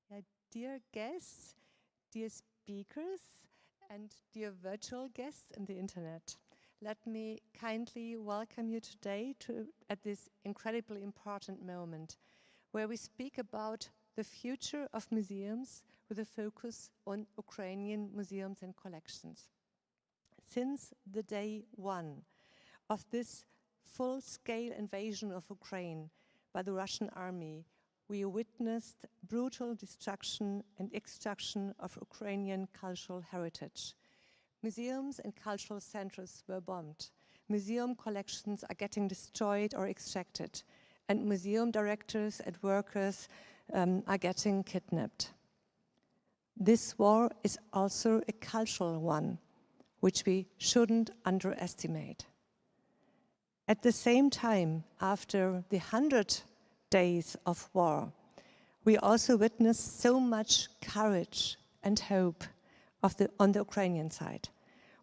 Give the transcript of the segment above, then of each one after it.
Yeah, dear guests, dear speakers, and dear virtual guests in the internet, let me kindly welcome you today at this incredibly important moment where we speak about the future of museums with a focus on Ukrainian museums and collections. Since the day one of this full-scale invasion of Ukraine by the Russian army, we witnessed brutal destruction and extraction of Ukrainian cultural heritage. Museums and cultural centers were bombed. Museum collections are getting destroyed or extracted, and museum directors and workers are getting kidnapped. This war is also a cultural one, which we shouldn't underestimate. At the same time, after the 100 days of war, we also witnessed so much courage and hope on the Ukrainian side.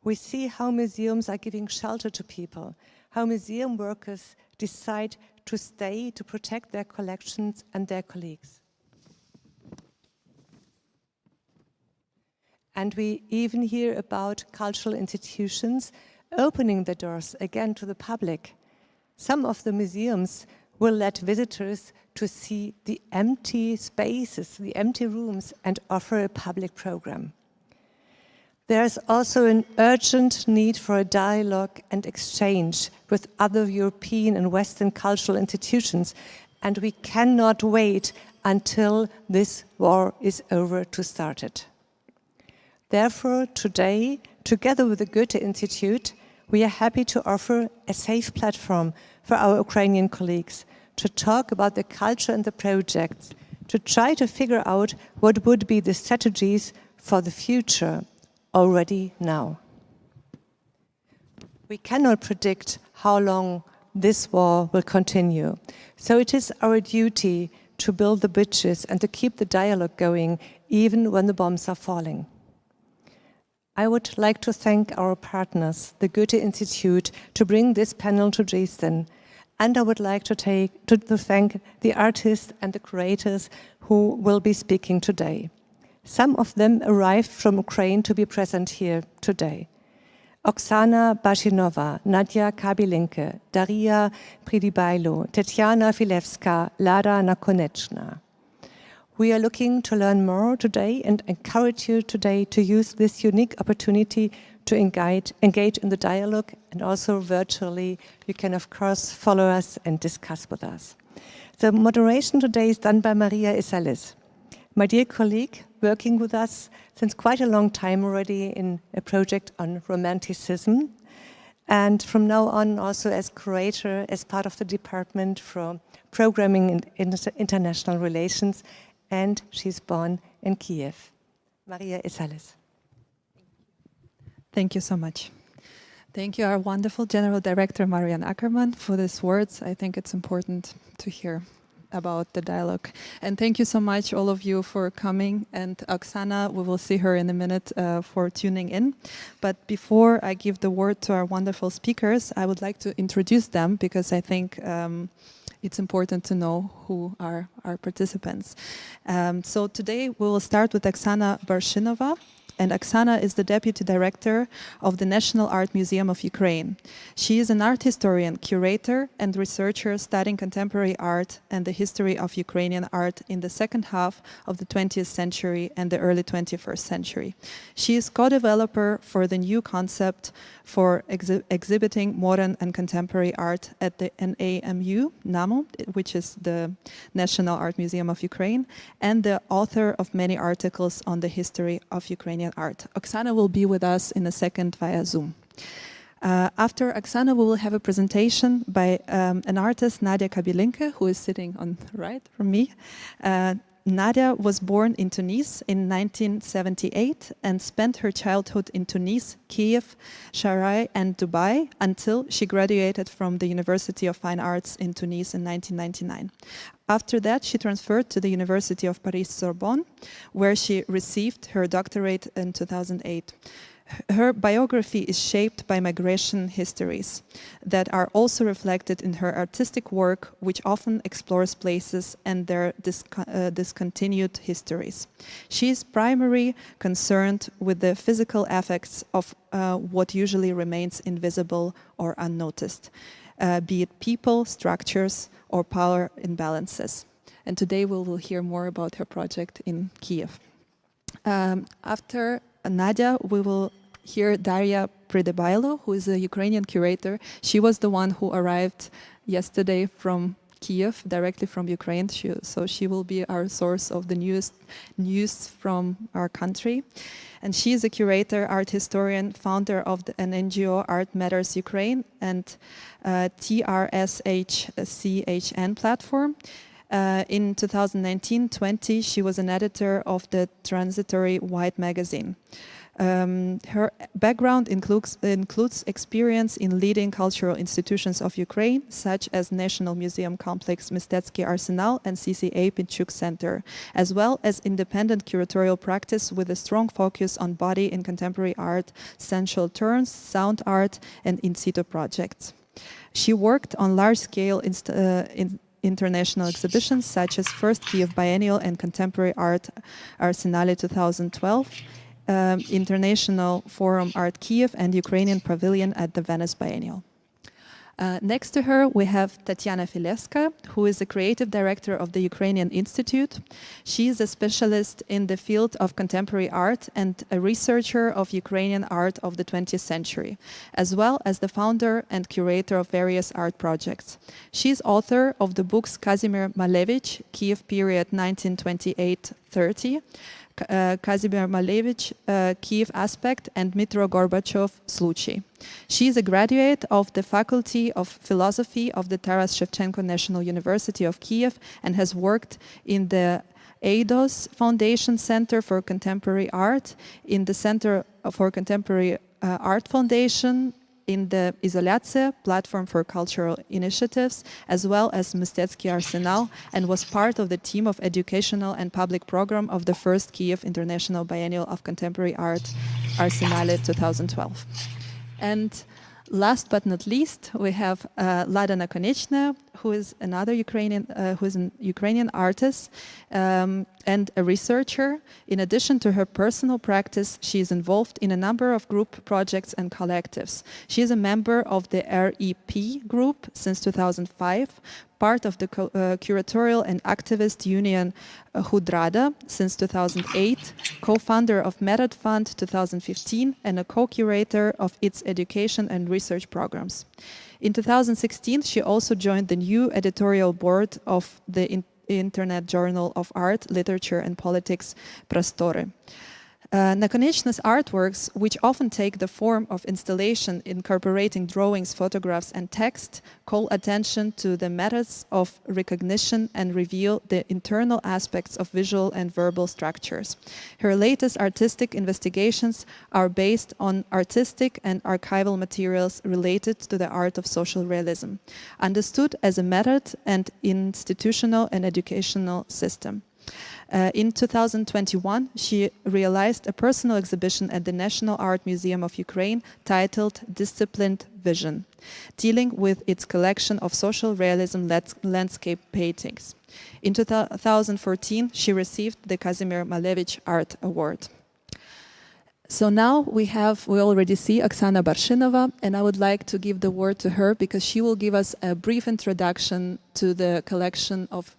We see how museums are giving shelter to people, how museum workers decide to stay to protect their collections and their colleagues. And we even hear about cultural institutions opening the doors again to the public. Some of the museums will let visitors to see the empty spaces, the empty rooms, and offer a public program. There's also an urgent need for a dialogue and exchange with other European and Western cultural institutions, and we cannot wait until this war is over to start it. Therefore, today, together with the Goethe Institute, we are happy to offer a safe platform for our Ukrainian colleagues to talk about the culture and the projects, to try to figure out what would be the strategies for the future already now. We cannot predict how long this war will continue, so it is our duty to build the bridges and to keep the dialogue going even when the bombs are falling. I would like to thank our partners, the Goethe Institute, to bring this panel to Dresden. And I would like to thank the artists and the curators who will be speaking today. Some of them arrived from Ukraine to be present here today. Oksana Bashinova, Nadia Kabilinke, Daria Pridibailo, Tetiana Filevska, Lada Nakonechna. We are looking to learn more today and encourage you today to use this unique opportunity to engage in the dialogue, and also virtually you can of course follow us and discuss with us. The moderation today is done by Maria Isalis, my dear colleague working with us since quite a long time already in a project on romanticism, and from now on also as curator, as part of the department for programming and international relations, and she's born in Kiev. Maria Isalis. Thank you so much. Thank you, our wonderful General Director, Marian Ackermann, for these words. I think it's important to hear about the dialogue. And thank you so much, all of you, for coming. And Oksana, we will see her in a minute for tuning in. But before I give the word to our wonderful speakers, I would like to introduce them, because I think it's important to know who are our participants. So today we will start with Oksana Barshinova. And Oksana is the Deputy Director of the National Art Museum of Ukraine. She is an art historian, curator, and researcher studying contemporary art and the history of Ukrainian art in the second half of the 20th century and the early 21st century. She is co-developer for the new concept for exhibiting modern and contemporary art at the NAMU, which is the National Art Museum of Ukraine, and the author of many articles on the history of Ukrainian art. Oksana will be with us in a second via Zoom. After Oksana, we will have a presentation by an artist, Nadia Kabilinke, who is sitting on the right from me. Nadia was born in Tunis in 1978 and spent her childhood in Tunis, Kiev, Sharai, and Dubai until she graduated from the University of Fine Arts in Tunis in 1999. After that, she transferred to the University of Paris Sorbonne, where she received her doctorate in 2008. Her biography is shaped by migration histories that are also reflected in her artistic work, which often explores places and their discontinued histories. She is primarily concerned with the physical effects of what usually remains invisible or unnoticed, be it people, structures, or power imbalances. And today we will hear more about her project in Kiev. After Nadia, we will hear Daria Pridebailo, who is a Ukrainian curator. She was the one who arrived yesterday from Kiev, directly from Ukraine. So she will be our source of the newest news from our country. And she is a curator, art historian, founder of an NGO, Art Matters Ukraine, and TRSHCHN platform. In 2019-20, she was an editor of the transitory White magazine. Her background includes experience in leading cultural institutions of Ukraine, such as National Museum Complex Mistetsky Arsenal and CCA Pinchuk Center, as well as independent curatorial practice with a strong focus on body and contemporary art, sensual turns, sound art, and in situ projects. She worked on large-scale international exhibitions such as First Kiev Biennial and Contemporary Art Arsenale 2012, International Forum Art Kiev and Ukrainian Pavilion at the Venice Biennial. Next to her, we have Tatiana Filevska, who is the creative director of the Ukrainian Institute. She is a specialist in the field of contemporary art and a researcher of Ukrainian art of the 20th century, as well as the founder and curator of various art projects. She is author of the books Kazimir Malevich, Kiev Period 1928-30, Kazimir Malevich, Kiev Aspect, and Dmitro Gorbachev, Случай. She is a graduate of the Faculty of Philosophy of the Taras Shevchenko National University of Kiev and has worked in the Eidos Foundation Center for Contemporary Art, in the Center for Contemporary Art Foundation, in the Izolyatsiya platform for cultural initiatives, as well as Mistetsky Arsenal, and was part of the team of educational and public program of the first Kiev International Biennial of Contemporary Art, Arsenale 2012. And last but not least, we have Lada Nakonechna, who is another Ukrainian, who is an Ukrainian artist and a researcher. In addition to her personal practice, she is involved in a number of group projects and collectives. She is a member of the REP group since 2005, part of the curatorial and activist union Hudrada since 2008, co-founder of Method Fund 2015, and a co-curator of its education and research programs. In 2016, she also joined the new editorial board of the Internet Journal of Art, Literature and Politics, Prostory. Nakonechna's artworks, which often take the form of installation incorporating drawings, photographs and text, call attention to the methods of recognition and reveal the internal aspects of visual and verbal structures. Her latest artistic investigations are based on artistic and archival materials related to the art of social realism, understood as a method and institutional and educational system. In 2021, she realized a personal exhibition at the National Art Museum of Ukraine titled Disciplined Vision, dealing with its collection of social realism landscape paintings. In 2014, she received the Kazimir Malevich Art Award. So now we already see Oksana Barshinova, and I would like to give the word to her because she will give us a brief introduction to the collection of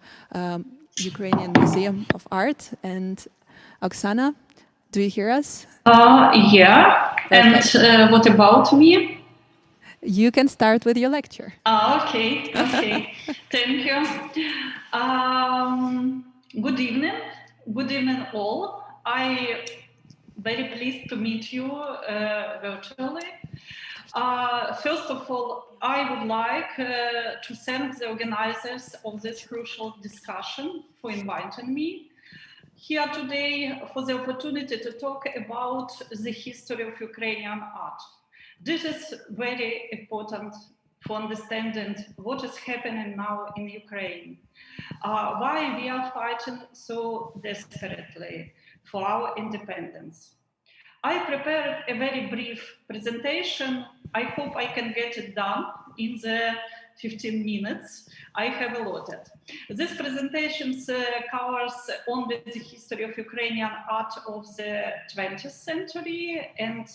Ukrainian Museum of Art. And Oksana, do you hear us? Yeah. Perfect. And what about me? You can start with your lecture. Okay. Thank you. Good evening all. I'm very pleased to meet you virtually. First of all, I would like to thank the organizers of this crucial discussion for inviting me here today, for the opportunity to talk about the history of Ukrainian art. This is very important for understanding what is happening now in Ukraine, why we are fighting so desperately for our independence. I prepared a very brief presentation. I hope I can get it done in the 15 minutes I have allotted. This presentation covers only the history of Ukrainian art of the 20th century, and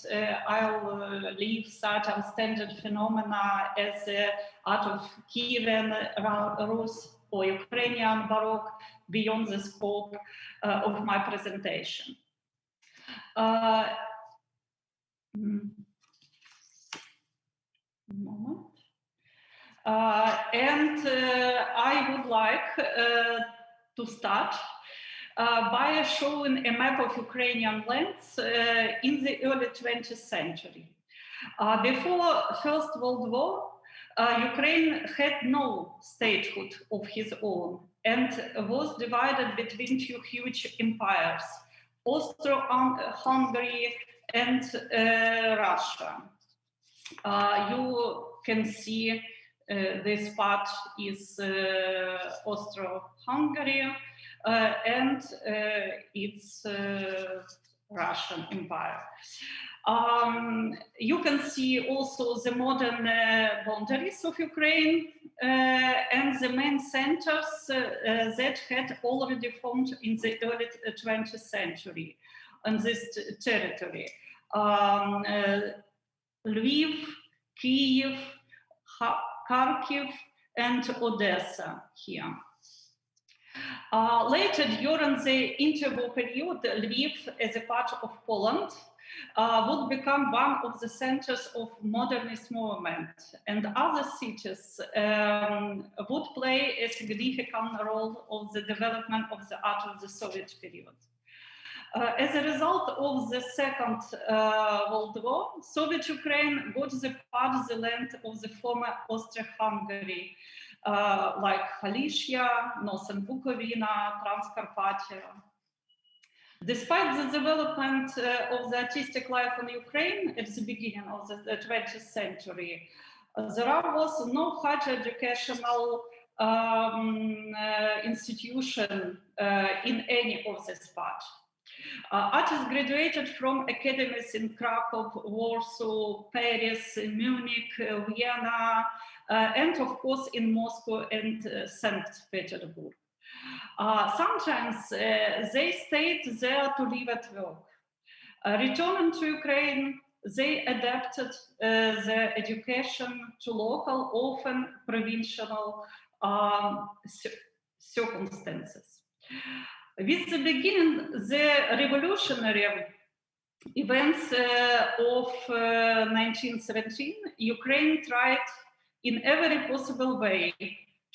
I'll leave certain standard phenomena as the art of Kievan Rus or Ukrainian Baroque beyond the scope of my presentation. Moment. I would like to start by showing a map of Ukrainian lands in the early 20th century. Before First World War, Ukraine had no statehood of his own and was divided between two huge empires, Austro-Hungary and Russia. You can see this part is Austro-Hungary and it's Russian Empire. You can see also the modern boundaries of Ukraine and the main centers that had already formed in the early 20th century on this territory. Lviv, Kyiv, Kharkiv, and Odessa here. Later, during the interwar period, Lviv, as a part of Poland, would become one of the centers of modernist movement, and other cities would play a significant role of the development of the art of the Soviet period. As a result of the Second World War, Soviet Ukraine got the part of the land of the former Austro-Hungary, like Galicia, Northern Bukovina, Transcarpathia. Despite the development of the artistic life in Ukraine at the beginning of the 20th century, there was no higher educational institution in any of this part. Artists graduated from academies in Krakow, Warsaw, Paris, Munich, Vienna, and of course in Moscow and St. Petersburg. Sometimes they stayed there to live at work. Returning to Ukraine, they adapted their education to local, often provincial circumstances. With the beginning, the revolutionary events of 1917, Ukraine tried in every possible way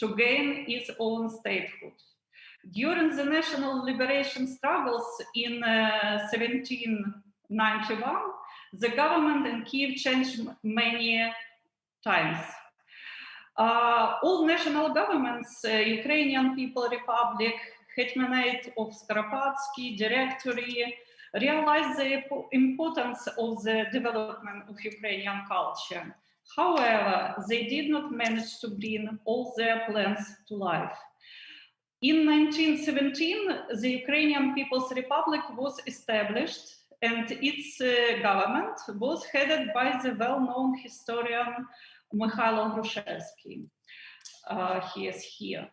to gain its own statehood. During the national liberation struggles in 1791, the government in Kiev changed many times. All national governments, Ukrainian People's Republic, Hetmanate of Skoropadsky, Directory, realized the importance of the development of Ukrainian culture. However, they did not manage to bring all their plans to life. In 1917, the Ukrainian People's Republic was established, and its government was headed by the well-known historian Mikhailo Grushevsky. He is here.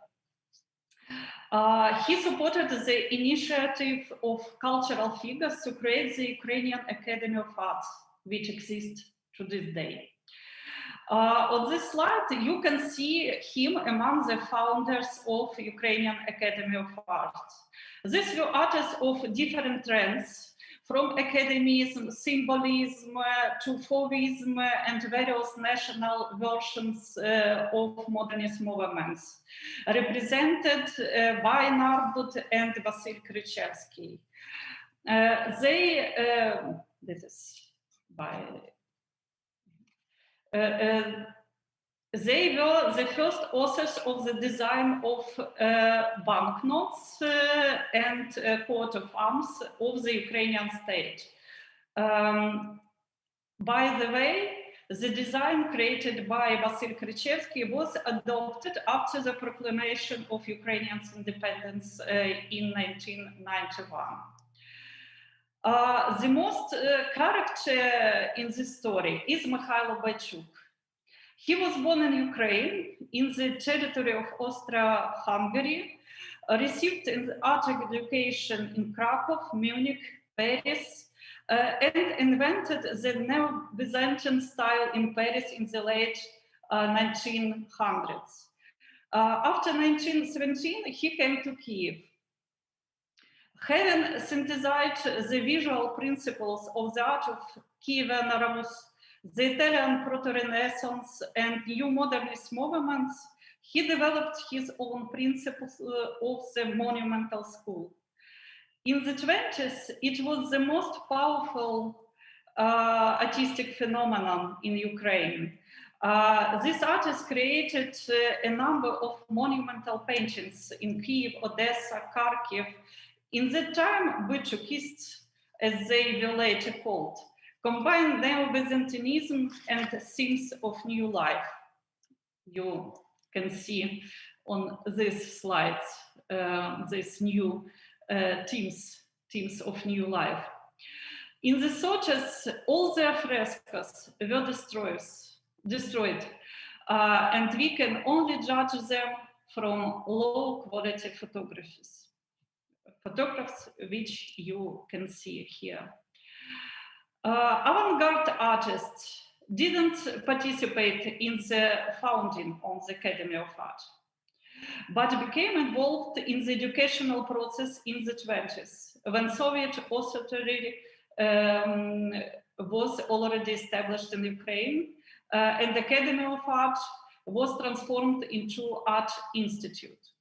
He supported the initiative of cultural figures to create the Ukrainian Academy of Arts, which exists to this day. On this slide, you can see him among the founders of Ukrainian Academy of Arts. These were artists of different trends, from academism, symbolism, to Fauvism, and various national versions of modernist movements, represented by Narbut and Vasil Krychevsky. This is by... they were the first authors of the design of banknotes and coat of arms of the Ukrainian state. By the way, the design created by Vasil Krychevsky was adopted after the proclamation of Ukrainian independence in 1991. The most character in this story is Mikhailo Baichuk. He was born in Ukraine, in the territory of Austria-Hungary, received an art education in Krakow, Munich, Paris, and invented the Neo-Byzantine style in Paris in the late 1900s. After 1917, he came to Kiev. Having synthesized the visual principles of the art of Kievan Rus, the Italian Proto-Renaissance and New Modernist movements, he developed his own principles of the monumental school. In the 20s, it was the most powerful artistic phenomenon in Ukraine. This artist created a number of monumental paintings in Kiev, Odessa, Kharkiv. In that time, Bychukists, as they were later called, combined Neo-Byzantinism and themes of new life. You can see on these slides these new themes of new life. In the 30s, all their frescoes were destroyed, and we can only judge them from low-quality photographs, which you can see here. Avant-garde artists didn't participate in the founding of the Academy of Art, but became involved in the educational process in the 20s, when Soviet authority was already established in Ukraine, and the Academy of Art was transformed into Art Institute.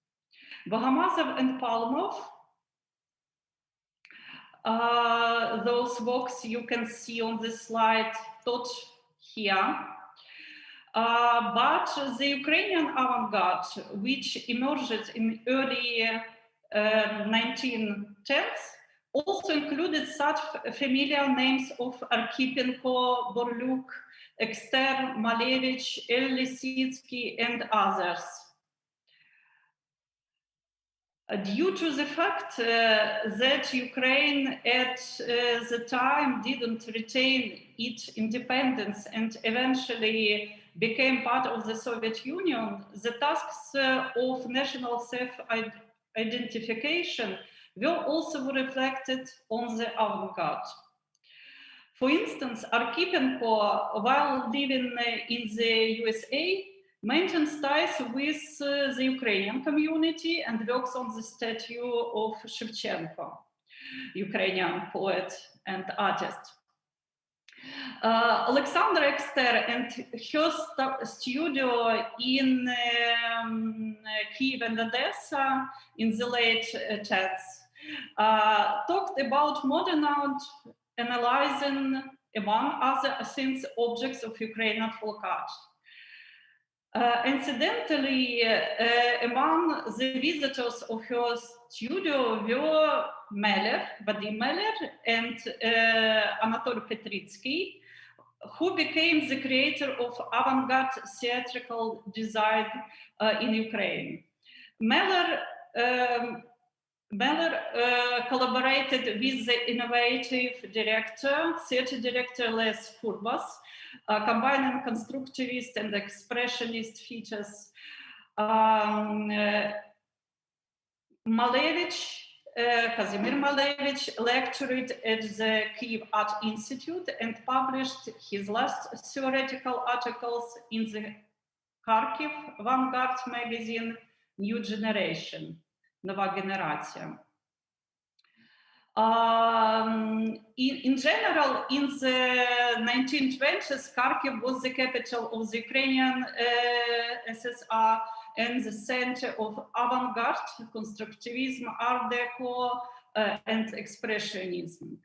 Bogomazov and Palmov, those works you can see on this slide, taught here. But the Ukrainian avant-garde, which emerged in early 1910s, also included such familiar names of Archipenko, Borluk, Ekster, Malevich, El Lisitsky, and others. Due to the fact that Ukraine at the time didn't retain its independence and eventually became part of the Soviet Union, the tasks of national self-identification were also reflected on the avant-garde. For instance, Archipenko, while living in the USA, maintains ties with the Ukrainian community and works on the statue of Shevchenko, Ukrainian poet and artist. Alexandra Ekster and her studio in Kiev and Odessa in the late 10s talked about modern art, analyzing, among other things, objects of Ukrainian folk art. Incidentally, among the visitors of her studio were Vadim Meller and Anatoly Petritsky, who became the creator of avant-garde theatrical design in Ukraine. Meller collaborated with the innovative theater director Les Furbas, combining constructivist and expressionist features. Kazimir Malevich lectured at the Kyiv Art Institute and published his last theoretical articles in the Kharkiv avant-garde magazine New Generation, Nova Generatia. In general, in the 1920s, Kharkiv was the capital of the Ukrainian SSR and the center of avant-garde, constructivism, art deco, and expressionism.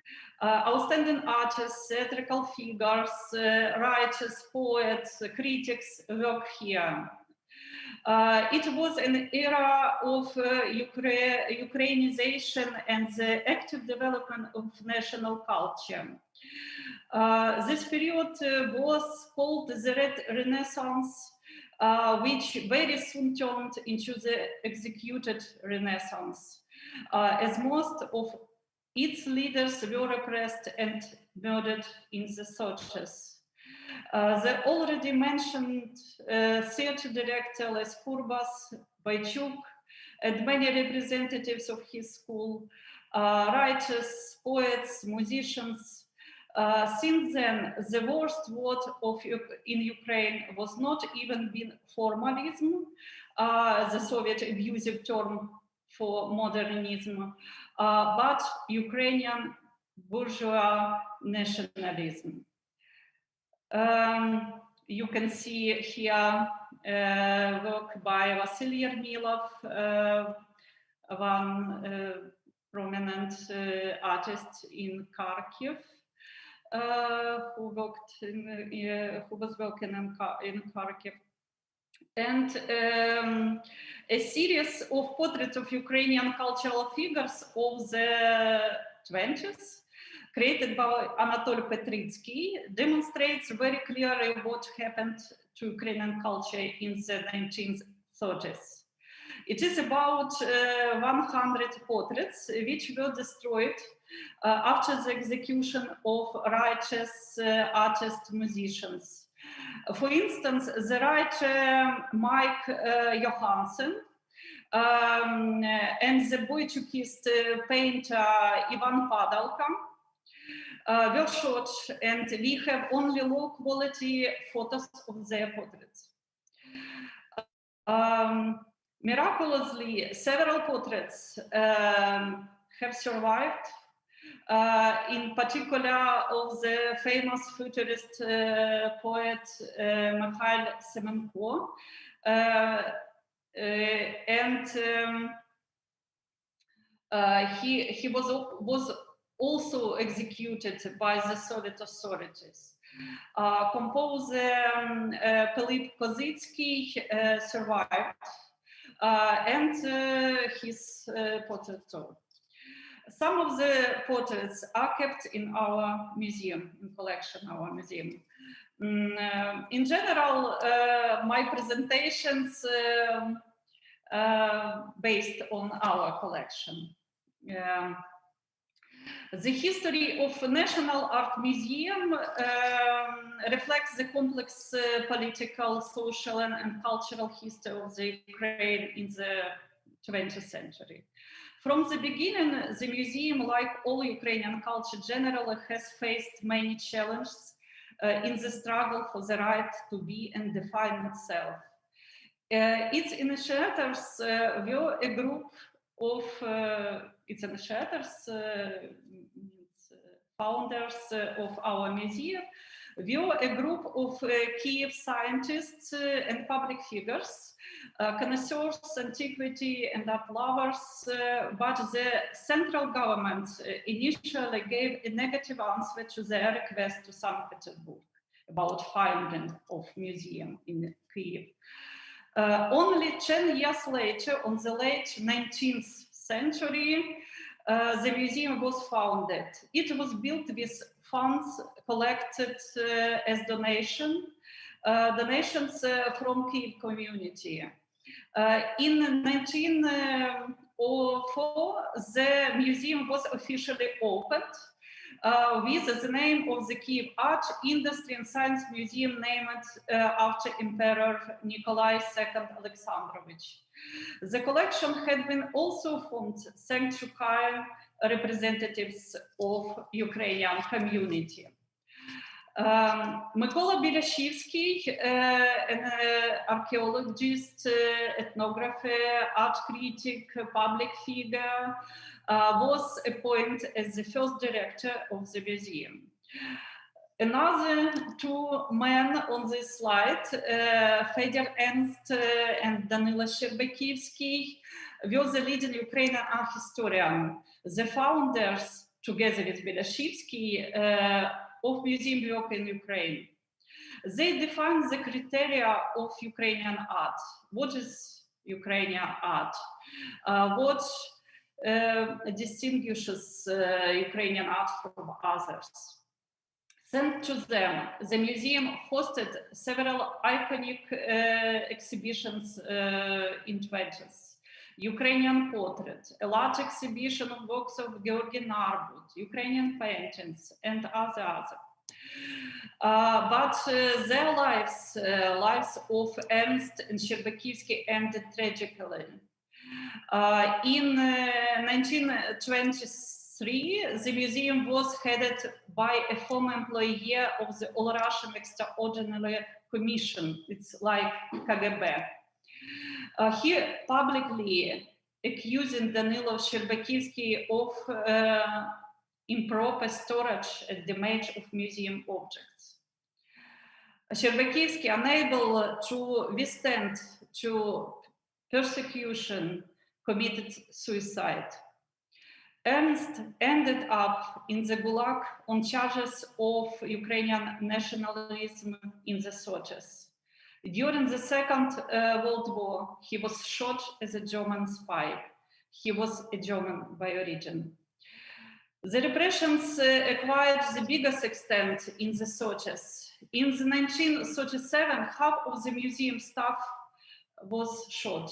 Outstanding artists, theatrical figures, writers, poets, critics work here. It was an era of Ukrainization and the active development of national culture. This period was called the Red Renaissance, which very soon turned into the executed Renaissance, as most of Its leaders were repressed and murdered in the Sochis. The already mentioned theater director Les Kurbas, Baychuk, and many representatives of his school, writers, poets, musicians. Since then, the worst word in Ukraine was not even been formalism, the Soviet abusive term for modernism, but Ukrainian bourgeois nationalism. You can see here work by Vasily Yermilov, one prominent artist in Kharkiv, who was working in Kharkiv. And a series of portraits of Ukrainian cultural figures of the 20s, created by Anatoly Petritsky, demonstrates very clearly what happened to Ukrainian culture in the 1930s. It is about 100 portraits which were destroyed after the execution of righteous artists, musicians. For instance, the writer Mike Johansen and the Boychukist painter Ivan Padalka were shot, and we have only low quality photos of their portraits. Miraculously, several portraits have survived, in particular of the famous futurist poet Mikhail Semenko, and he was also executed by the Soviet authorities. Composer Philip Kozitsky survived, and his portrait too. Some of the portraits are kept in our museum, in collection, our museum. In general, my presentations based on our collection. The history of National Art Museum reflects the complex political, social, and cultural history of the Ukraine in the 20th century. From the beginning, the museum, like all Ukrainian culture generally, has faced many challenges in the struggle for the right to be and define itself. Its initiators were a group of founders of our museum, were a group of Kiev scientists and public figures, connoisseurs, antiquity and art lovers, but the central government initially gave a negative answer to their request to St. Petersburg about founding of museum in Kiev. Only 10 years later, on the late 19th century, the museum was founded. It was built with funds collected as donations from Kiev community. In 1904, the museum was officially opened with the name of the Kiev Art, Industry and Science Museum, named after Emperor Nikolai II Alexandrovich. The collection had been also formed thanks to kind representatives of Ukrainian community. Mykola Bielashivsky, an archaeologist, ethnographer, art critic, public figure, was appointed as the first director of the museum. Another two men on this slide, Fedor Ernst and Danila Sherbakivsky, were the leading Ukrainian art historian, the founders, together with Bielashivsky, of museum work in Ukraine. They defined the criteria of Ukrainian art. What is Ukrainian art? What distinguishes Ukrainian art from others? Thanks to them, the museum hosted several iconic exhibitions in 20s. Ukrainian portrait, a large exhibition of works of Georgi Narbut, Ukrainian paintings, and other. But their lives of Ernst and Sherbakivsky ended tragically. In 1923, the museum was headed by a former employee of the All-Russian Extraordinary Commission. It's like KGB. He publicly accusing Danilo Sherbakivsky of improper storage and damage of museum objects. Sherbakivsky, unable to withstand to persecution, committed suicide. Ernst ended up in the Gulag on charges of Ukrainian nationalism in the 30s. During the Second World War, he was shot as a German spy. He was a German by origin. The repressions acquired the biggest extent in the 30s. In the 1937, half of the museum staff was shot.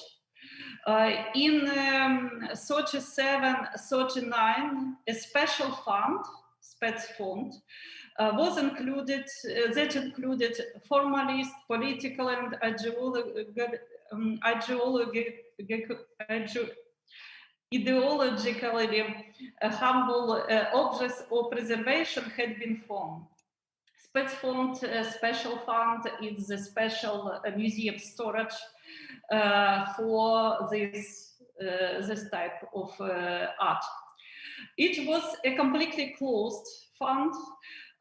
In 37-39, a special fund, Spetsfond, was included, that included formalist, political, and ideologically harmful objects of preservation had been formed. Spetsfond special fund is the special museum storage for this type of art. It was a completely closed fund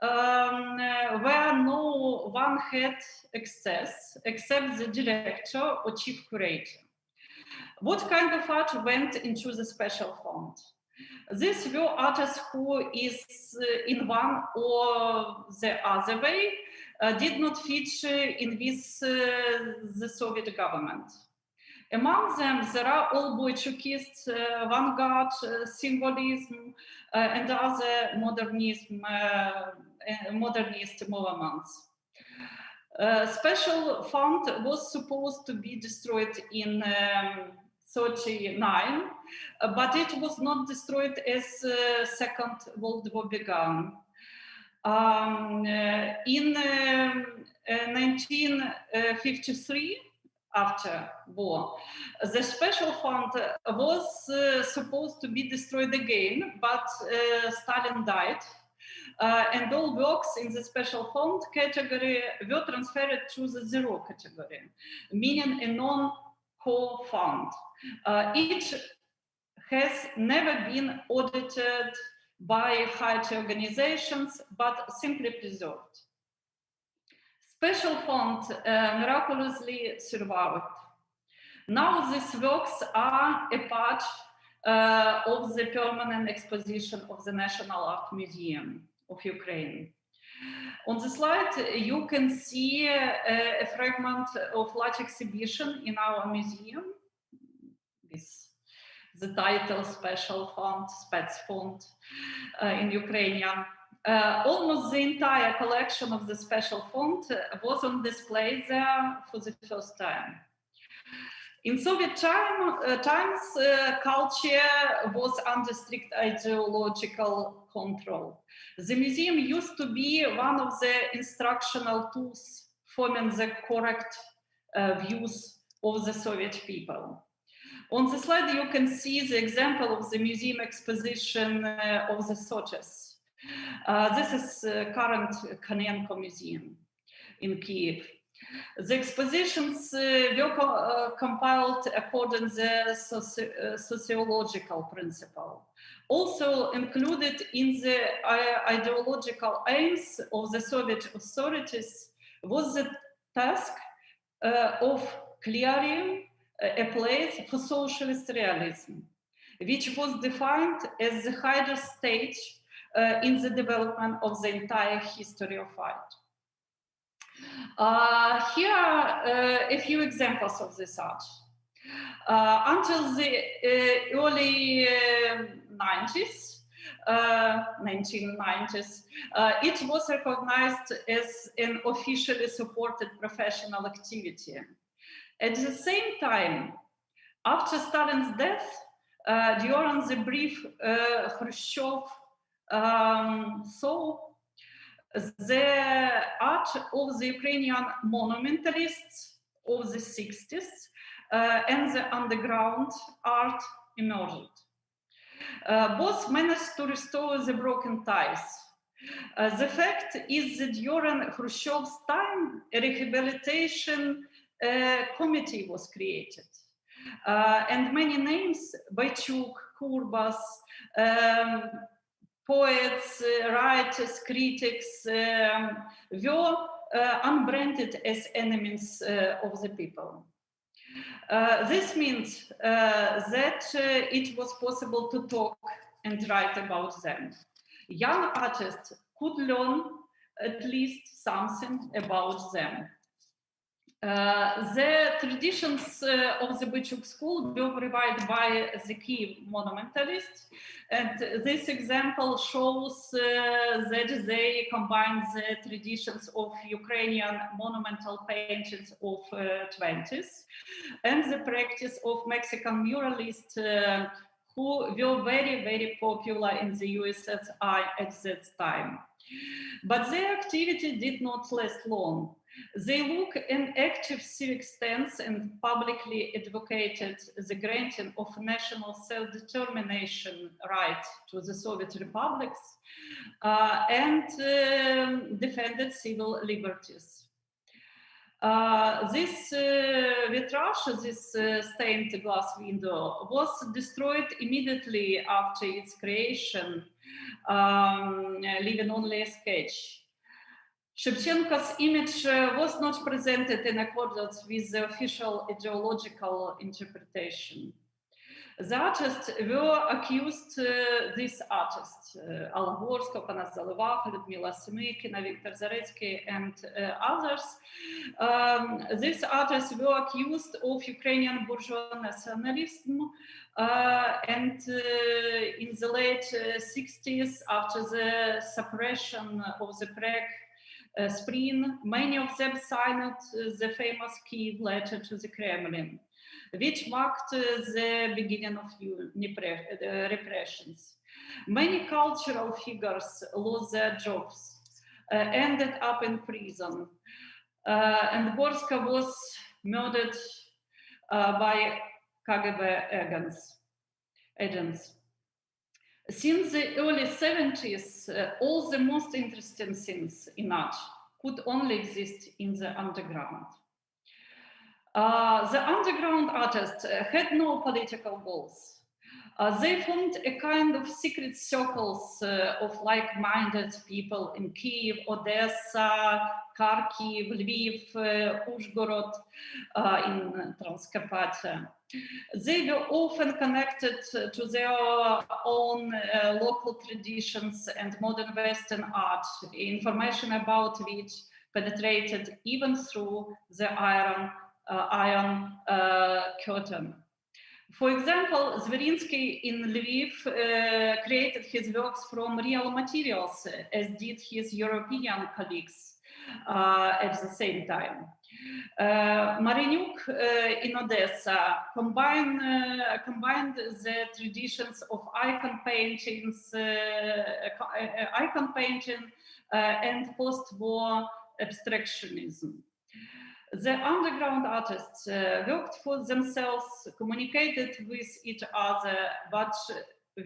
where no one had access except the director or chief curator. What kind of art went into the special fund? These were artists who is in one or the other way did not feature in with the Soviet government. Among them, there are all Bolshevikists, avant-garde, symbolism, and other modernist movements. Special fund was supposed to be destroyed in 1939, but it was not destroyed as Second World War began. In 1953, after war, the special fund was supposed to be destroyed again, but Stalin died. And all works in the special fund category were transferred to the zero category, meaning a non-core fund. It has never been audited by higher organizations, but simply preserved. Special fund miraculously survived. Now these works are a part of the permanent exposition of the National Art Museum of Ukraine. On the slide, you can see a fragment of large exhibition in our museum with the title Special Fund, Spetsfond in Ukrainian. Almost the entire collection of the Special Fund was on display there for the first time. In Soviet times, culture was under strict ideological control. The museum used to be one of the instructional tools forming the correct views of the Soviet people. On the slide, you can see the example of the museum exposition of the 30s. This is current Konenko Museum in Kiev. The expositions were compiled according to the sociological principle. Also included in the ideological aims of the Soviet authorities was the task of clearing a place for socialist realism, which was defined as the highest stage in the development of the entire history of art. Here are a few examples of this art. Until the early 1990s, it was recognized as an officially supported professional activity. At the same time, After Stalin's death, during the brief Khrushchev saw the art of the Ukrainian monumentalists of the 60s and the underground art emerged. Both managed to restore the broken ties. The fact is that during Khrushchev's time, a rehabilitation committee was created. And many names, Baychuk, Kurbas, poets, writers, critics, were unbranded as enemies of the people. This means that it was possible to talk and write about them. Young artists could learn at least something about them. The traditions of the Baychuk school were provided by the Kiev monumentalists, and this example shows that they combine the traditions of Ukrainian monumental paintings of 20s and the practice of Mexican muralists who were very, very popular in the USSR at that time. But their activity did not last long. They look an active civic stance and publicly advocated the granting of national self-determination right to the Soviet republics and defended civil liberties. This vitrage, this stained glass window, was destroyed immediately after its creation, leaving only a sketch. Shevchenko's image was not presented in accordance with the official ideological interpretation. The artists were accused, these artists, Alla Gorska, Panas Zalivakh, Lyudmila Semykina, Viktor Zaretsky, and others, these artists were accused of Ukrainian bourgeois nationalism, and in the late 60s, after the suppression of the Prague Spring, many of them signed the famous Kiev letter to the Kremlin, which marked the beginning of new repressions. Many cultural figures lost their jobs, ended up in prison, and Gorska was murdered by KGB agents. Since the early 70s, all the most interesting things in art could only exist in the underground. The underground artists had no political goals. They formed a kind of secret circles of like-minded people in Kiev, Odessa, Kharkiv, Lviv, Uzhgorod, in Transcarpathia. They were often connected to their own local traditions and modern Western art, information about which penetrated even through the iron curtain. For example, Zverinsky in Lviv created his works from real materials, as did his European colleagues at the same time. Marenyuk in Odessa combined the traditions of icon painting and post-war abstractionism. The underground artists worked for themselves, communicated with each other, but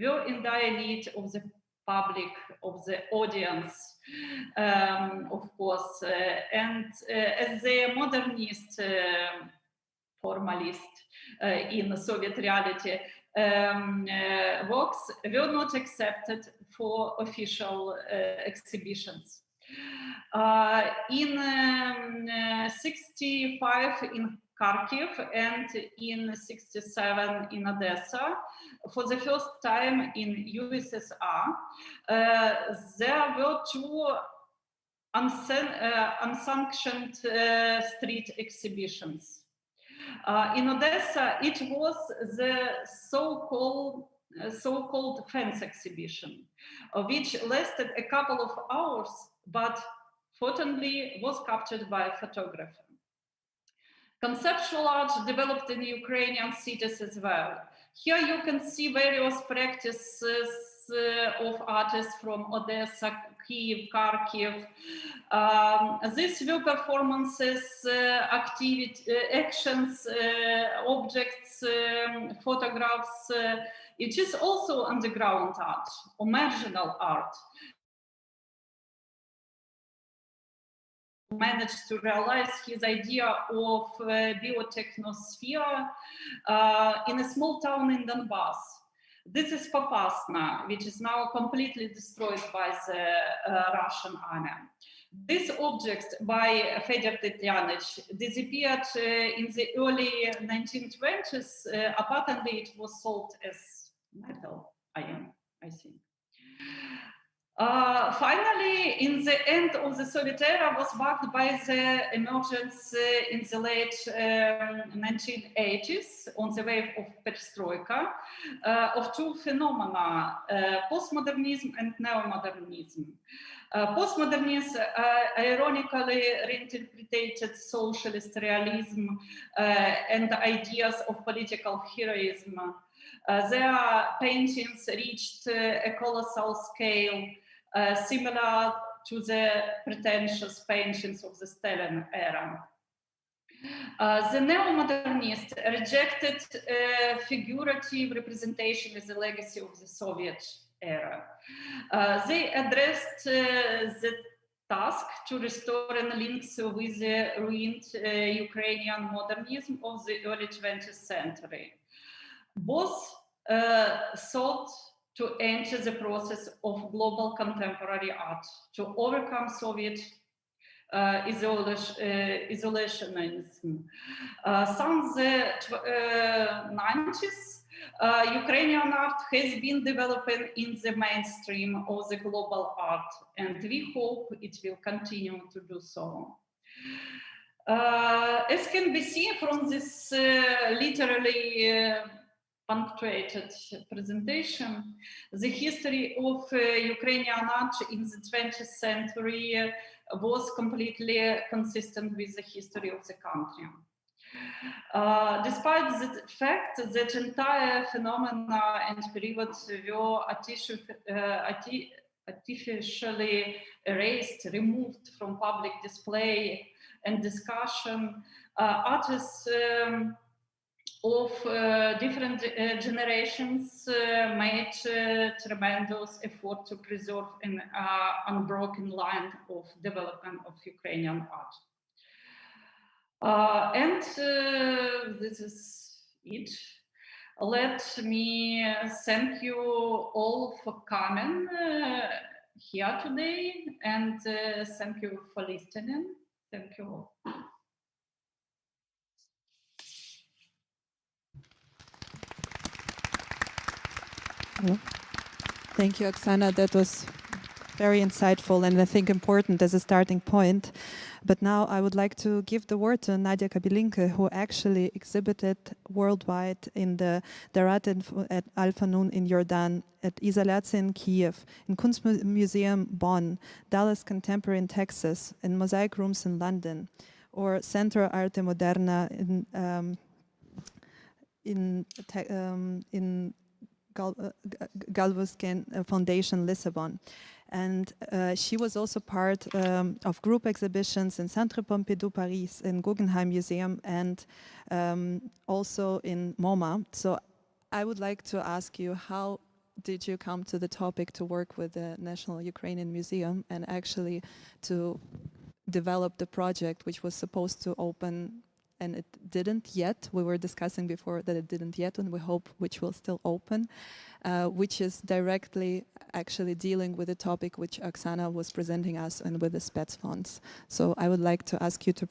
were in dire need of the public, of the audience, of course, and as the modernist, formalist in Soviet reality, works were not accepted for official exhibitions. In 65 in Kharkiv and in 67 in Odessa, for the first time in USSR, there were two unsanctioned street exhibitions. In Odessa, it was the so-called fence exhibition, which lasted a couple of hours, but fortunately was captured by a photographer. Conceptual art developed in Ukrainian cities as well. Here you can see various practices of artists from Odessa, Kiev, Kharkiv. These were performances, actions, objects, photographs. It is also underground art or marginal art. Managed to realize his idea of biotechnosphere in a small town in Donbass. This is Popasna, which is now completely destroyed by the Russian army. This object by Fedor Tetianich disappeared in the early 1920s. Apparently, it was sold as metal iron, I think. Finally, in the end of the Soviet era was marked by the emergence in the late 1980s, on the wave of perestroika, of two phenomena, postmodernism and neomodernism. Postmodernism ironically reinterpreted socialist realism and ideas of political heroism. Their paintings reached a colossal scale, similar to the pretentious paintings of the Stalin era. The neo-modernists rejected figurative representation as a legacy of the Soviet era. They addressed the task to restore and links with the ruined Ukrainian modernism of the early 20th century. Both sought to enter the process of global contemporary art, to overcome Soviet isolationism. Since the 90s, Ukrainian art has been developing in the mainstream of the global art, and we hope it will continue to do so. As can be seen from this literally punctuated presentation, the history of Ukrainian art in the 20th century was completely consistent with the history of the country. Despite the fact that entire phenomena and period were artificially erased, removed from public display and discussion, artists of different generations made tremendous effort to preserve an unbroken line of development of Ukrainian art. And this is it. Let me thank you all for coming here today, and thank you for listening. Thank you all. Thank you, Oksana. That was very insightful and I think important as a starting point. But now I would like to give the word to Nadia Kabelinka, who actually exhibited worldwide in the Darat at Alpha Nun in Jordan, at Izolatia in Kiev, in Kunstmuseum Bonn, Dallas Contemporary in Texas, in Mosaic Rooms in London, or Centro Arte Moderna in Galveston Foundation, Lisbon. And she was also part of group exhibitions in Centre Pompidou Paris, in Guggenheim Museum, and also in MoMA. So I would like to ask you, how did you come to the topic to work with the National Ukrainian Museum and actually to develop the project which was supposed to open, and it didn't yet? We were discussing before that it didn't yet, and we hope which will still open, which is directly actually dealing with the topic which Oksana was presenting us and with the Spets funds. So I would like to ask you to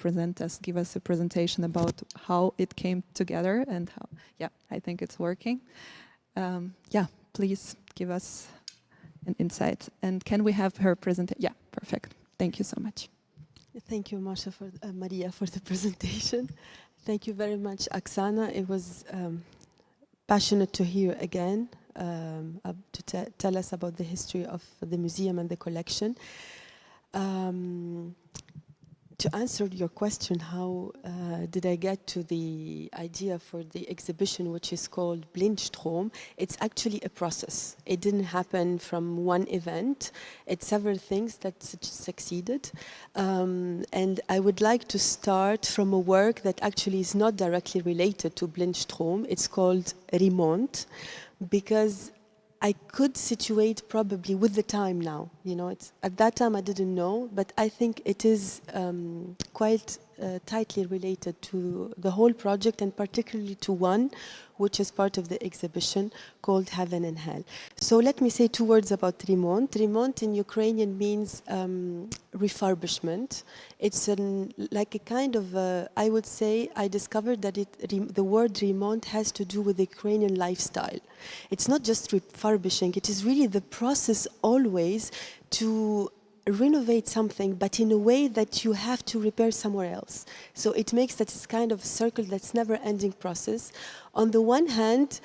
give us a presentation about how it came together and how, yeah, I think it's working. Yeah, please give us an insight. And can we have her presentation? Yeah, perfect. Thank you so much. Thank you, Marsha, Maria, for the presentation. Thank you very much, Oksana. It was passionate to hear again, to tell us about the history of the museum and the collection. to answer your question, how did I get to the idea for the exhibition, which is called Blindstrom? It's actually a process. It didn't happen from one event. It's several things that succeeded. And I would like to start from a work that actually is not directly related to Blindstrom. It's called Remont, because I could situate probably with the time now. You know, it's, at that time I didn't know, but I think it is quite tightly related to the whole project, and particularly to one which is part of the exhibition called Heaven and Hell. So let me say 2 words about Remont. Remont in Ukrainian means refurbishment. It's like a kind of, I would say, I discovered that the word Remont has to do with the Ukrainian lifestyle. It's not just refurbishing, it is really the process always to renovate something, but in a way that you have to repair somewhere else. So it makes that it's kind of a circle that's never-ending process. On the one hand,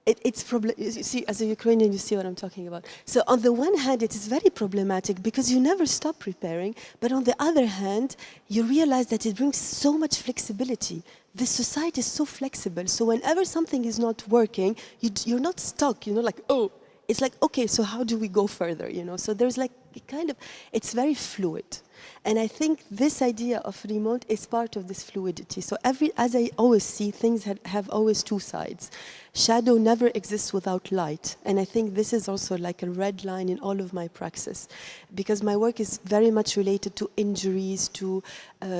it's you see, as a Ukrainian, you see what I'm talking about. So on the one hand, it is very problematic because you never stop repairing, but on the other hand, you realize that it brings so much flexibility. The society is so flexible, so whenever something is not working, you're not stuck, you know, like, oh, it's like, okay, so how do we go further, you know? So there's like kind of, it's very fluid. And I think this idea of Remont is part of this fluidity. So as I always see, things have always 2 sides. Shadow never exists without light. And I think this is also like a red line in all of my praxis, because my work is very much related to injuries, to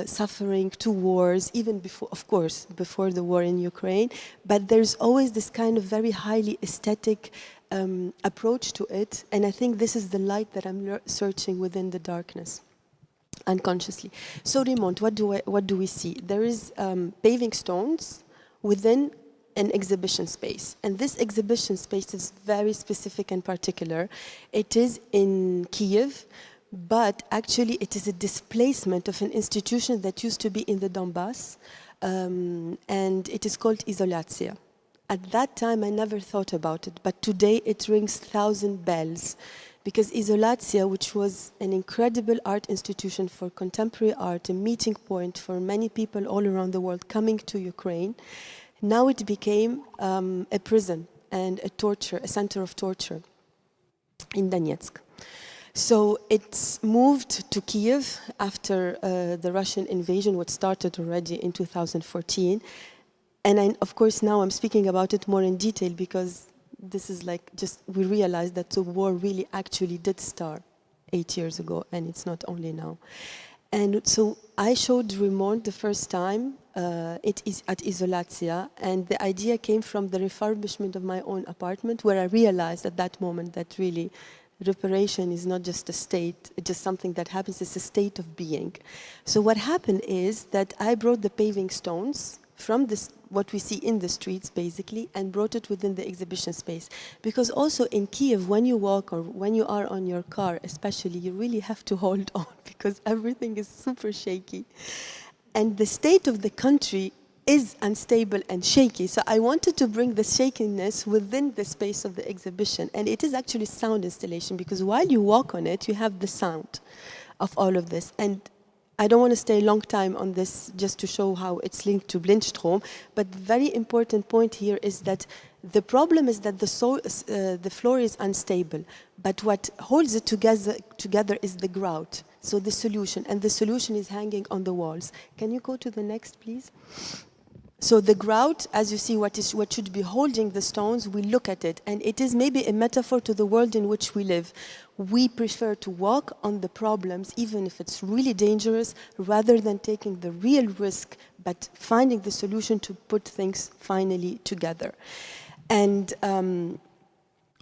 suffering, to wars, even before, of course, before the war in Ukraine. But there's always this kind of very highly aesthetic approach to it, and I think this is the light that I'm searching within the darkness, unconsciously. So Remont, what do we see? There is paving stones within an exhibition space, and this exhibition space is very specific and particular. It is in Kiev, but actually it is a displacement of an institution that used to be in the Donbass, and it is called Izolatia. At that time, I never thought about it, but today it rings 1,000 bells, because Izolatia, which was an incredible art institution for contemporary art, a meeting point for many people all around the world coming to Ukraine, now it became a prison and a center of torture in Donetsk. So it's moved to Kiev after the Russian invasion, which started already in 2014. And of course, now I'm speaking about it more in detail because this is like just, we realized that the war really actually did start 8 years ago, and it's not only now. And so I showed Remont the first time, it is at Izolatia, and the idea came from the refurbishment of my own apartment, where I realized at that moment that really reparation is not just a state, it's just something that happens, it's a state of being. So what happened is that I brought the paving stones from this, what we see in the streets basically, and brought it within the exhibition space. Because also in Kiev, when you walk or when you are on your car especially, you really have to hold on because everything is super shaky. And the state of the country is unstable and shaky. So I wanted to bring the shakiness within the space of the exhibition. And it is actually sound installation, because while you walk on it, you have the sound of all of this. And I don't want to stay a long time on this just to show how it's linked to Blindstrom, but very important point here is that the problem is that the floor is unstable, but what holds it together is the grout, so the solution, and the solution is hanging on the walls. Can you go to the next, please? So the grout, as you see, what should be holding the stones, we look at it, and it is maybe a metaphor to the world in which we live. We prefer to walk on the problems, even if it's really dangerous, rather than taking the real risk, but finding the solution to put things finally together. And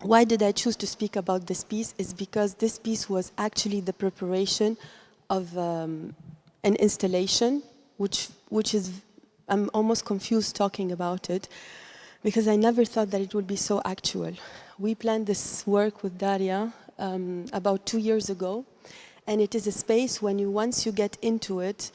why did I choose to speak about this piece? Is because this piece was actually the preparation of an installation, which is, I'm almost confused talking about it, because I never thought that it would be so actual. We planned this work with Daria about 2 years ago, and it is a space when once you get into it,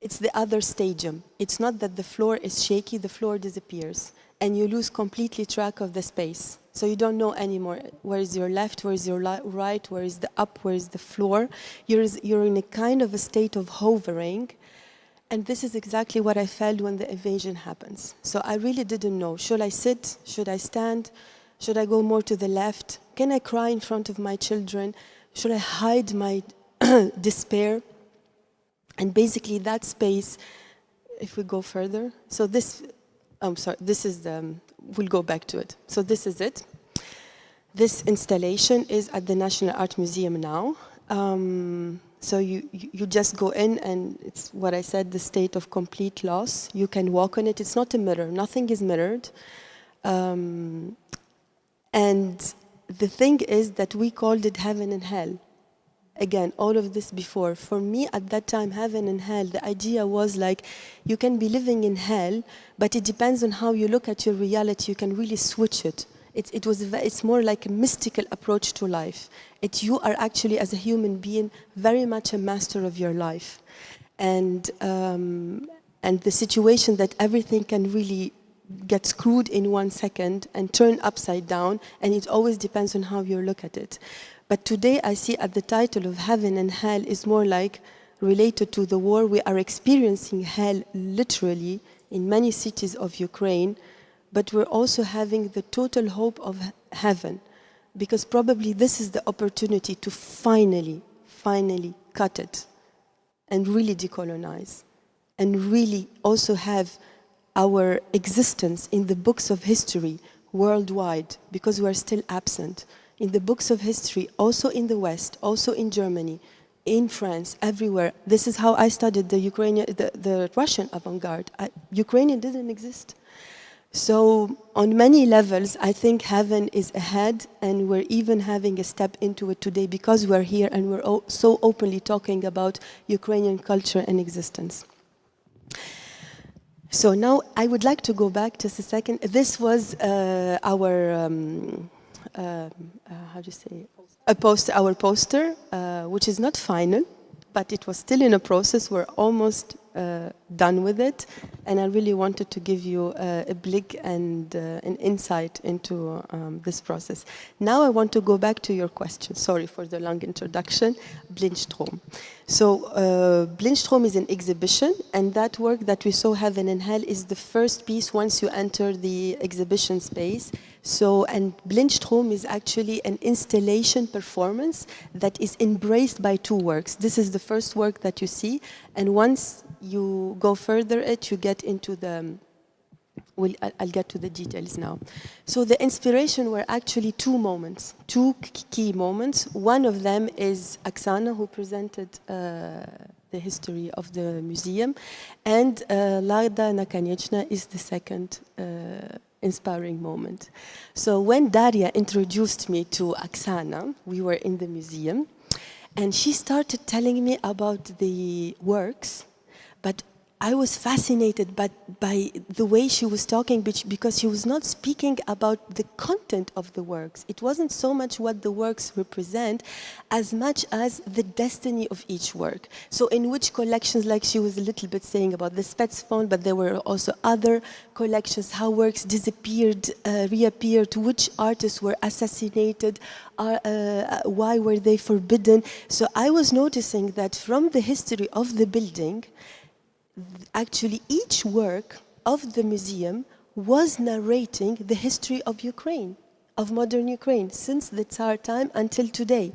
it's the other stadium. It's not that the floor is shaky, the floor disappears, and you lose completely track of the space. So you don't know anymore where is your left, where is your right, where is the up, where is the floor. You're in a kind of a state of hovering. And this is exactly what I felt when the invasion happens. So I really didn't know. Should I sit? Should I stand? Should I go more to the left? Can I cry in front of my children? Should I hide my despair? And basically that space, if we go further, so this, I'm sorry, this is the, we'll go back to it. So this is it. This installation is at the National Art Museum now. So you just go in and it's what I said, the state of complete loss. You can walk on it. It's not a mirror. Nothing is mirrored. And the thing is that we called it heaven and hell. Again, all of this before. For me, at that time, heaven and hell, the idea was like, you can be living in hell, but it depends on how you look at your reality. You can really switch it. It's more like a mystical approach to life. You are actually, as a human being, very much a master of your life. And the situation that everything can really get screwed in 1 second and turn upside down, and it always depends on how you look at it. But today I see at the title of heaven and hell is more like related to the war. We are experiencing hell literally in many cities of Ukraine, but we're also having the total hope of heaven, because probably this is the opportunity to finally cut it and really decolonize and really also have our existence in the books of history worldwide, because we are still absent. In the books of history, also in the West, also in Germany, in France, everywhere. This is how I studied the Russian avant-garde. Ukrainian didn't exist. So on many levels, I think heaven is ahead, and we're even having a step into it today because we're here and we're so openly talking about Ukrainian culture and existence. So now I would like to go back just a second. This was our, how do you say, our poster, which is not final, but it was still in a process. We're almost done with it, and I really wanted to give you a blick and an insight into this process. Now I want to go back to your question. Sorry for the long introduction. Blindstrom. So Blindstrom is an exhibition, and that work that we saw, Heaven and Hell, is the first piece once you enter the exhibition space. So, and Blindstrom is actually an installation performance that is embraced by two works. This is the first work that you see, and once you go further you get into the, well, I'll get to the details now. So the inspiration were actually two moments, two key moments. One of them is Oksana, who presented the history of the museum, and Larda Nakaniechna is the second inspiring moment. So when Daria introduced me to Oksana, we were in the museum, and she started telling me about the works, but I was fascinated by the way she was talking, because she was not speaking about the content of the works. It wasn't so much what the works represent as much as the destiny of each work. So in which collections, like she was a little bit saying about the Spetsfond, but there were also other collections, how works disappeared, reappeared, which artists were assassinated, why were they forbidden. So I was noticing that from the history of the building, actually each work of the museum was narrating the history of Ukraine, of modern Ukraine, since the Tsar time until today.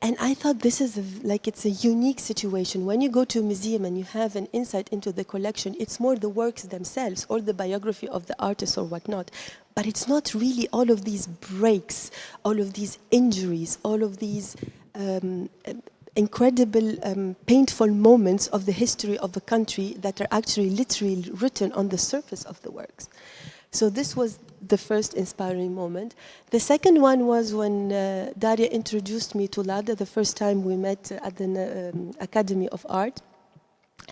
And I thought this is it's a unique situation. When you go to a museum and you have an insight into the collection, it's more the works themselves or the biography of the artist or whatnot. But it's not really all of these breaks, all of these injuries, all of these incredible, painful moments of the history of the country that are actually literally written on the surface of the works. So this was the first inspiring moment. The second one was when Daria introduced me to Lada the first time we met at the Academy of Art.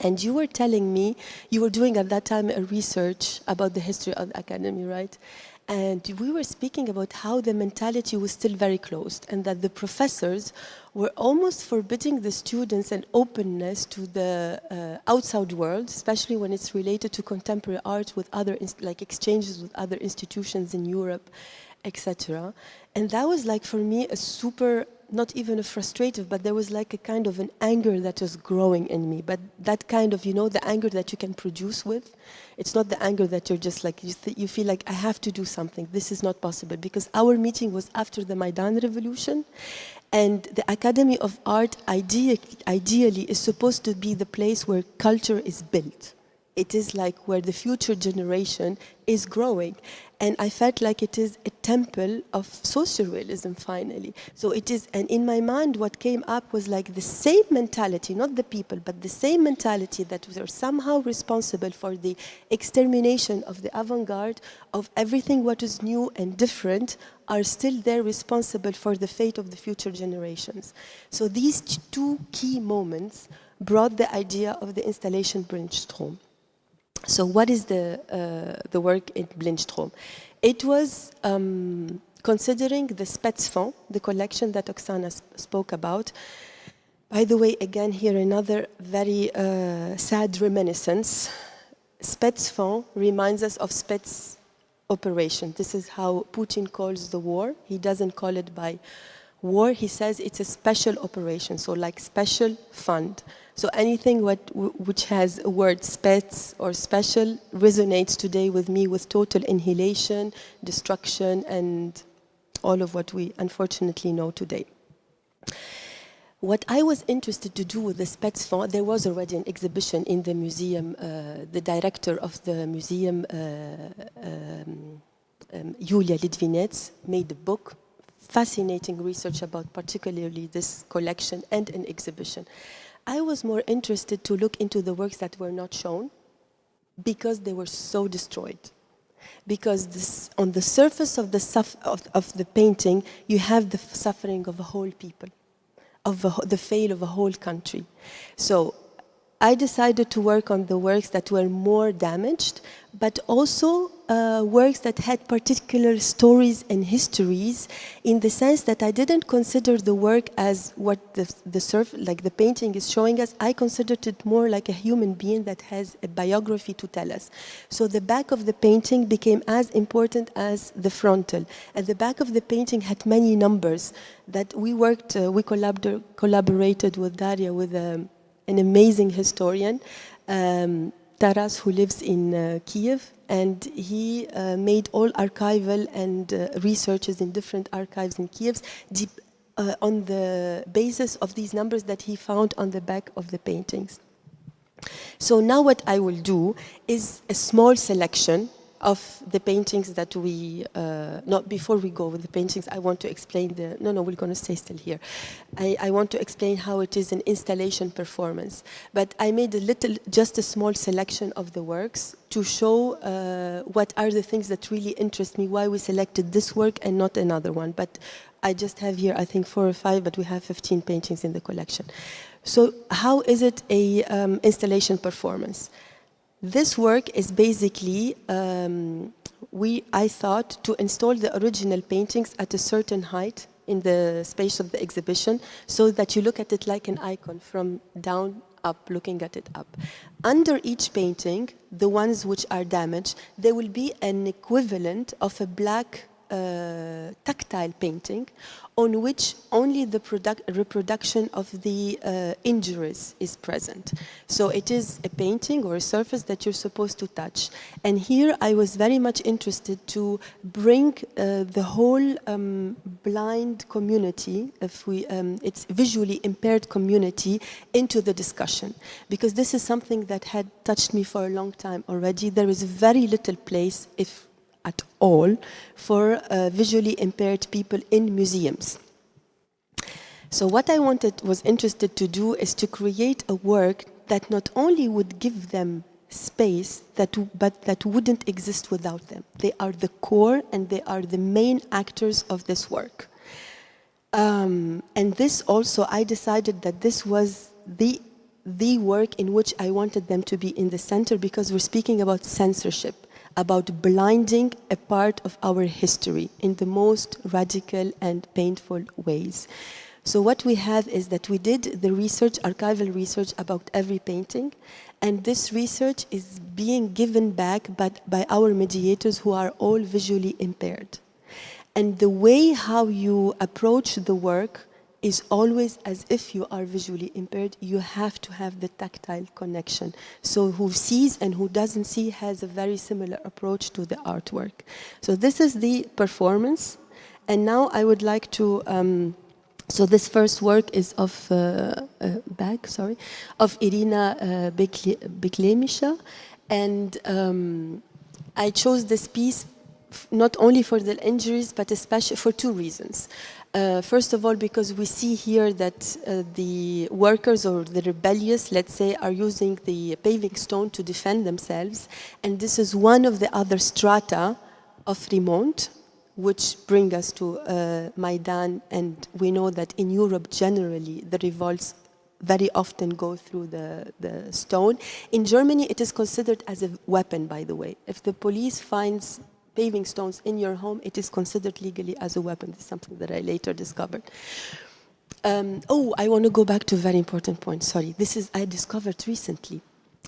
And you were telling me, you were doing at that time a research about the history of the Academy, right? And we were speaking about how the mentality was still very closed, and that the professors were almost forbidding the students an openness to the outside world, especially when it's related to contemporary art with other, like exchanges with other institutions in Europe. etc. And that was like for me a super, not even a frustrative, but there was like a kind of an anger that was growing in me. But that kind of, you know, the anger that you can produce with, it's not the anger that you're just like, you feel like I have to do something, this is not possible. Because our meeting was after the Maidan revolution, and the Academy of Art ideally is supposed to be the place where culture is built. It is like where the future generation is growing. And I felt like it is a temple of social realism, finally. So it is, and in my mind, what came up was like the same mentality, not the people, but the same mentality that were somehow responsible for the extermination of the avant-garde, of everything what is new and different, are still there responsible for the fate of the future generations. So these two key moments brought the idea of the installation Blindstrom. So what is the work in Blindstrom? It was considering the Spetsfonds, the collection that Oksana spoke about. By the way, again, here another very sad reminiscence. Spetsfonds reminds us of Spets operation. This is how Putin calls the war. He doesn't call it by war. He says it's a special operation, so like special fund. So anything which has a word spets or special resonates today with me with total annihilation, destruction, and all of what we unfortunately know today. What I was interested to do with the Spetsfonds, there was already an exhibition in the museum. The director of the museum, Julia Litvinets, made a book, fascinating research about particularly this collection and an exhibition. I was more interested to look into the works that were not shown because they were so destroyed. Because this, on the surface of the painting, you have the suffering of a whole people, of the fail of a whole country. So I decided to work on the works that were more damaged, but also works that had particular stories and histories, in the sense that I didn't consider the work as what the painting is showing us. I considered it more like a human being that has a biography to tell us. So the back of the painting became as important as the frontal. And the back of the painting had many numbers that we worked, we collaborated with Daria, with an amazing historian, Taras, who lives in Kiev, and he made all archival and researches in different archives in Kiev on the basis of these numbers that he found on the back of the paintings. So now what I will do is a small selection of the paintings that we, before we go with the paintings, I want to explain we're going to stay still here. I want to explain how it is an installation performance. But I made just a small selection of the works to show what are the things that really interest me, why we selected this work and not another one. But I just have here, I think, 4 or 5, but we have 15 paintings in the collection. So how is it a installation performance? This work is basically, I thought to install the original paintings at a certain height in the space of the exhibition, so that you look at it like an icon from down up, looking at it up. Under each painting, the ones which are damaged, there will be an equivalent of a black tactile painting on which only the reproduction of the injuries is present. So it is a painting or a surface that you're supposed to touch. And here I was very much interested to bring the whole blind community, it's visually impaired community, into the discussion. Because this is something that had touched me for a long time already. There is very little place, if at all, for visually impaired people in museums. So what I was interested to do is to create a work that not only would give them space, but that wouldn't exist without them. They are the core and they are the main actors of this work. And this also, I decided that this was the work in which I wanted them to be in the center, because we're speaking about censorship, about blinding a part of our history in the most radical and painful ways. So what we have is that we did the research, archival research about every painting, and this research is being given back by our mediators who are all visually impaired. And the way how you approach the work is always as if you are visually impaired. You have to have the tactile connection. So who sees and who doesn't see has a very similar approach to the artwork. So this is the performance. And now I would like to, so this first work is of Irina Beklemisha. And I chose this piece not only for the injuries, but especially for two reasons. First of all, because we see here that the workers or the rebellious, let's say, are using the paving stone to defend themselves. And this is one of the other strata of Remont, which bring us to Maidan. And we know that in Europe, generally, the revolts very often go through the stone. In Germany, it is considered as a weapon, by the way. If the police finds paving stones in your home, it is considered legally as a weapon. This is something that I later discovered. I want to go back to a very important point. Sorry, I discovered recently.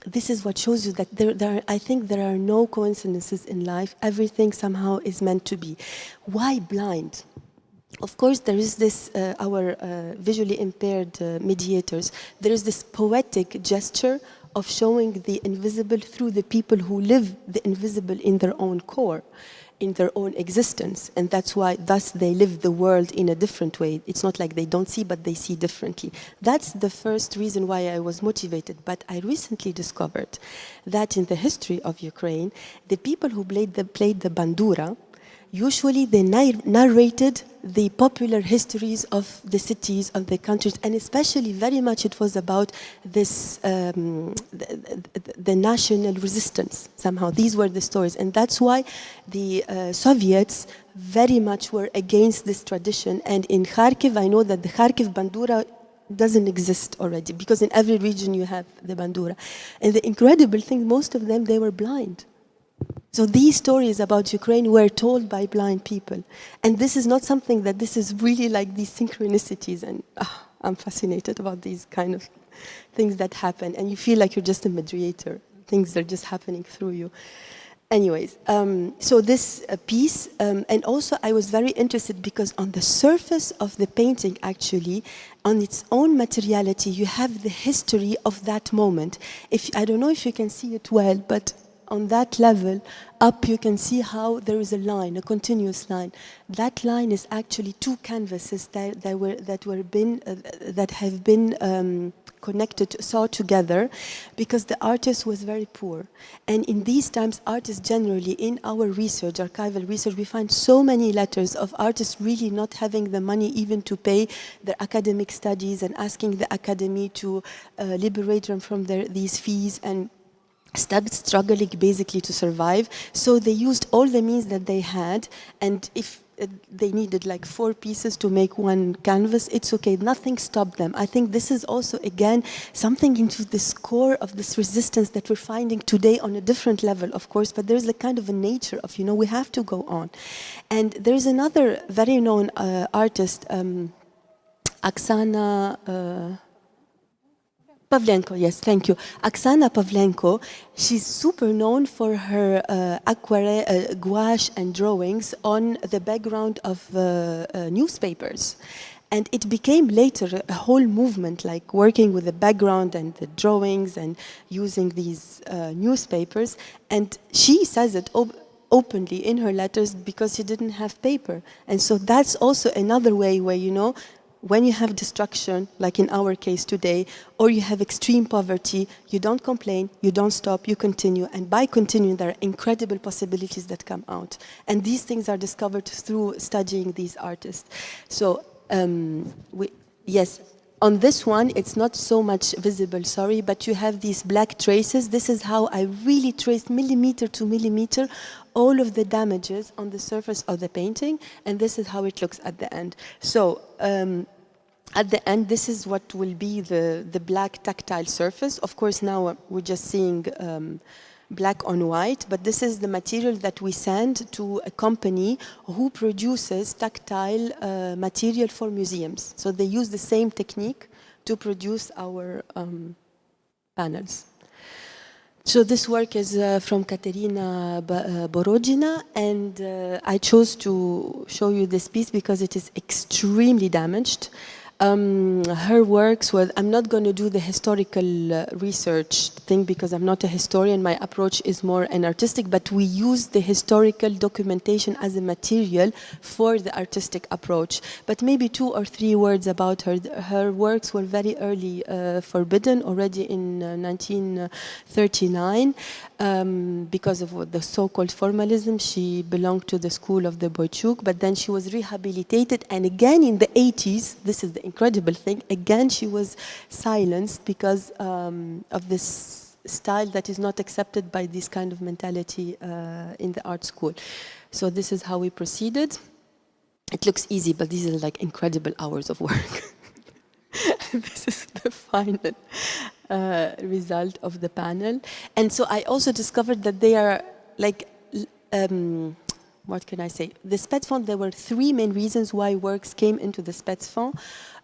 This is what shows you that I think there are no coincidences in life. Everything somehow is meant to be. Why blind? Of course, there is this, our visually impaired mediators, there is this poetic gesture of showing the invisible through the people who live the invisible in their own core, in their own existence. And that's why, thus, they live the world in a different way. It's not like they don't see, but they see differently. That's the first reason why I was motivated. But I recently discovered that in the history of Ukraine, the people who played the bandura, usually they narrated the popular histories of the cities, of the countries, and especially very much it was about this, the national resistance, somehow. These were the stories. And that's why the Soviets very much were against this tradition. And in Kharkiv, I know that the Kharkiv bandura doesn't exist already, because in every region you have the bandura. And the incredible thing, most of them, they were blind. So these stories about Ukraine were told by blind people. And this is not something that this is really like these synchronicities. And I'm fascinated about these kind of things that happen. And you feel like you're just a mediator. Things are just happening through you. Anyways, so this piece, and also I was very interested because on the surface of the painting, actually, on its own materiality, you have the history of that moment. I don't know if you can see it well, but on that level, up you can see how there is a line, a continuous line. That line is actually two canvases that have been connected, sewed together, because the artist was very poor. And in these times, artists generally, in our research, archival research, we find so many letters of artists really not having the money even to pay their academic studies and asking the academy to liberate them from these fees, and struggling basically to survive. So they used all the means that they had, and if they needed like 4 pieces to make one canvas, it's okay, nothing stopped them. I think this is also, again, something into this core of this resistance that we're finding today on a different level, of course, but there's a kind of a nature of, we have to go on. And there's another very known artist, Oksana Pavlenko, yes, thank you. Oksana Pavlenko, she's super known for her aquarelle, gouache and drawings on the background of newspapers. And it became later a whole movement, like working with the background and the drawings and using these newspapers. And she says it openly in her letters because she didn't have paper. And so that's also another way where, when you have destruction, like in our case today, or you have extreme poverty, you don't complain, you don't stop, you continue. And by continuing, there are incredible possibilities that come out. And these things are discovered through studying these artists. So, yes, on this one, it's not so much visible, sorry, but you have these black traces. This is how I really traced millimeter to millimeter all of the damages on the surface of the painting, and this is how it looks at the end. So at the end, this is what will be the black tactile surface. Of course, now we're just seeing black on white, but this is the material that we send to a company who produces tactile material for museums. So they use the same technique to produce our panels. So this work is from Katerina Borodina, and I chose to show you this piece because it is extremely damaged. Her works were, I'm not going to do the historical research thing because I'm not a historian, my approach is more an artistic, but we use the historical documentation as a material for the artistic approach. But maybe 2 or 3 words about her. Her works were very early forbidden, already in 1939. Because of the so-called formalism, she belonged to the school of the Boychuk, but then she was rehabilitated, and again in the 80s, this is the incredible thing, again she was silenced because of this style that is not accepted by this kind of mentality in the art school. So this is how we proceeded. It looks easy, but these are like incredible hours of work. This is the final result of the panel. And so I also discovered that they are like, what can I say? The Spetsfond, there were 3 main reasons why works came into the Spetsfond.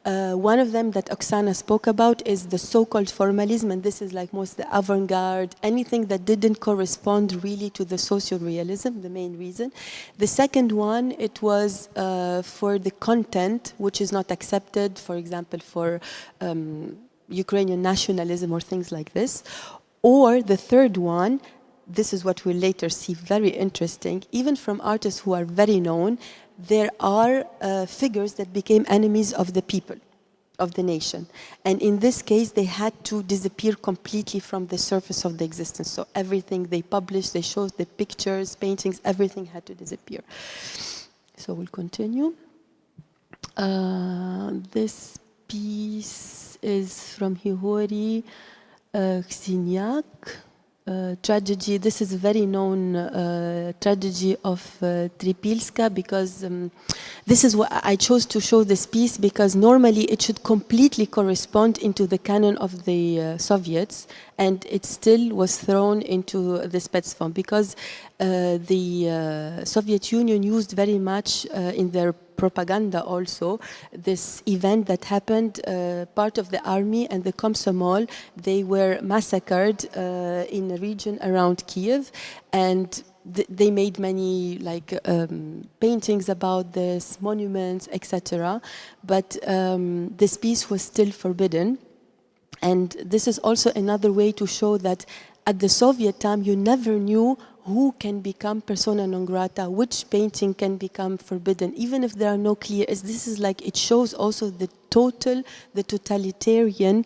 One of them that Oksana spoke about is the so-called formalism, and this is like most the avant-garde, anything that didn't correspond really to the socio-realism, the main reason. The second one, it was for the content, which is not accepted, for example, for Ukrainian nationalism or things like this. Or the third one, this is what we'll later see, very interesting, even from artists who are very known, there are figures that became enemies of the people, of the nation. And in this case, they had to disappear completely from the surface of the existence. So everything they published, they showed the pictures, paintings, everything had to disappear. So we'll continue. This piece is from Hihori Ksiniak. Tragedy, this is a very known tragedy of Tripilska, because this is what I chose to show this piece, because normally it should completely correspond into the canon of the Soviets, and it still was thrown into the Spetsfond, because the Soviet Union used very much in their propaganda also this event that happened. Part of the army and the Komsomol, they were massacred in a region around Kiev, and they made many like paintings about this, monuments, etc. But this piece was still forbidden, and this is also another way to show that at the Soviet time you never knew who can become persona non grata, which painting can become forbidden, even if there are no clear. This is like, it shows also the totalitarian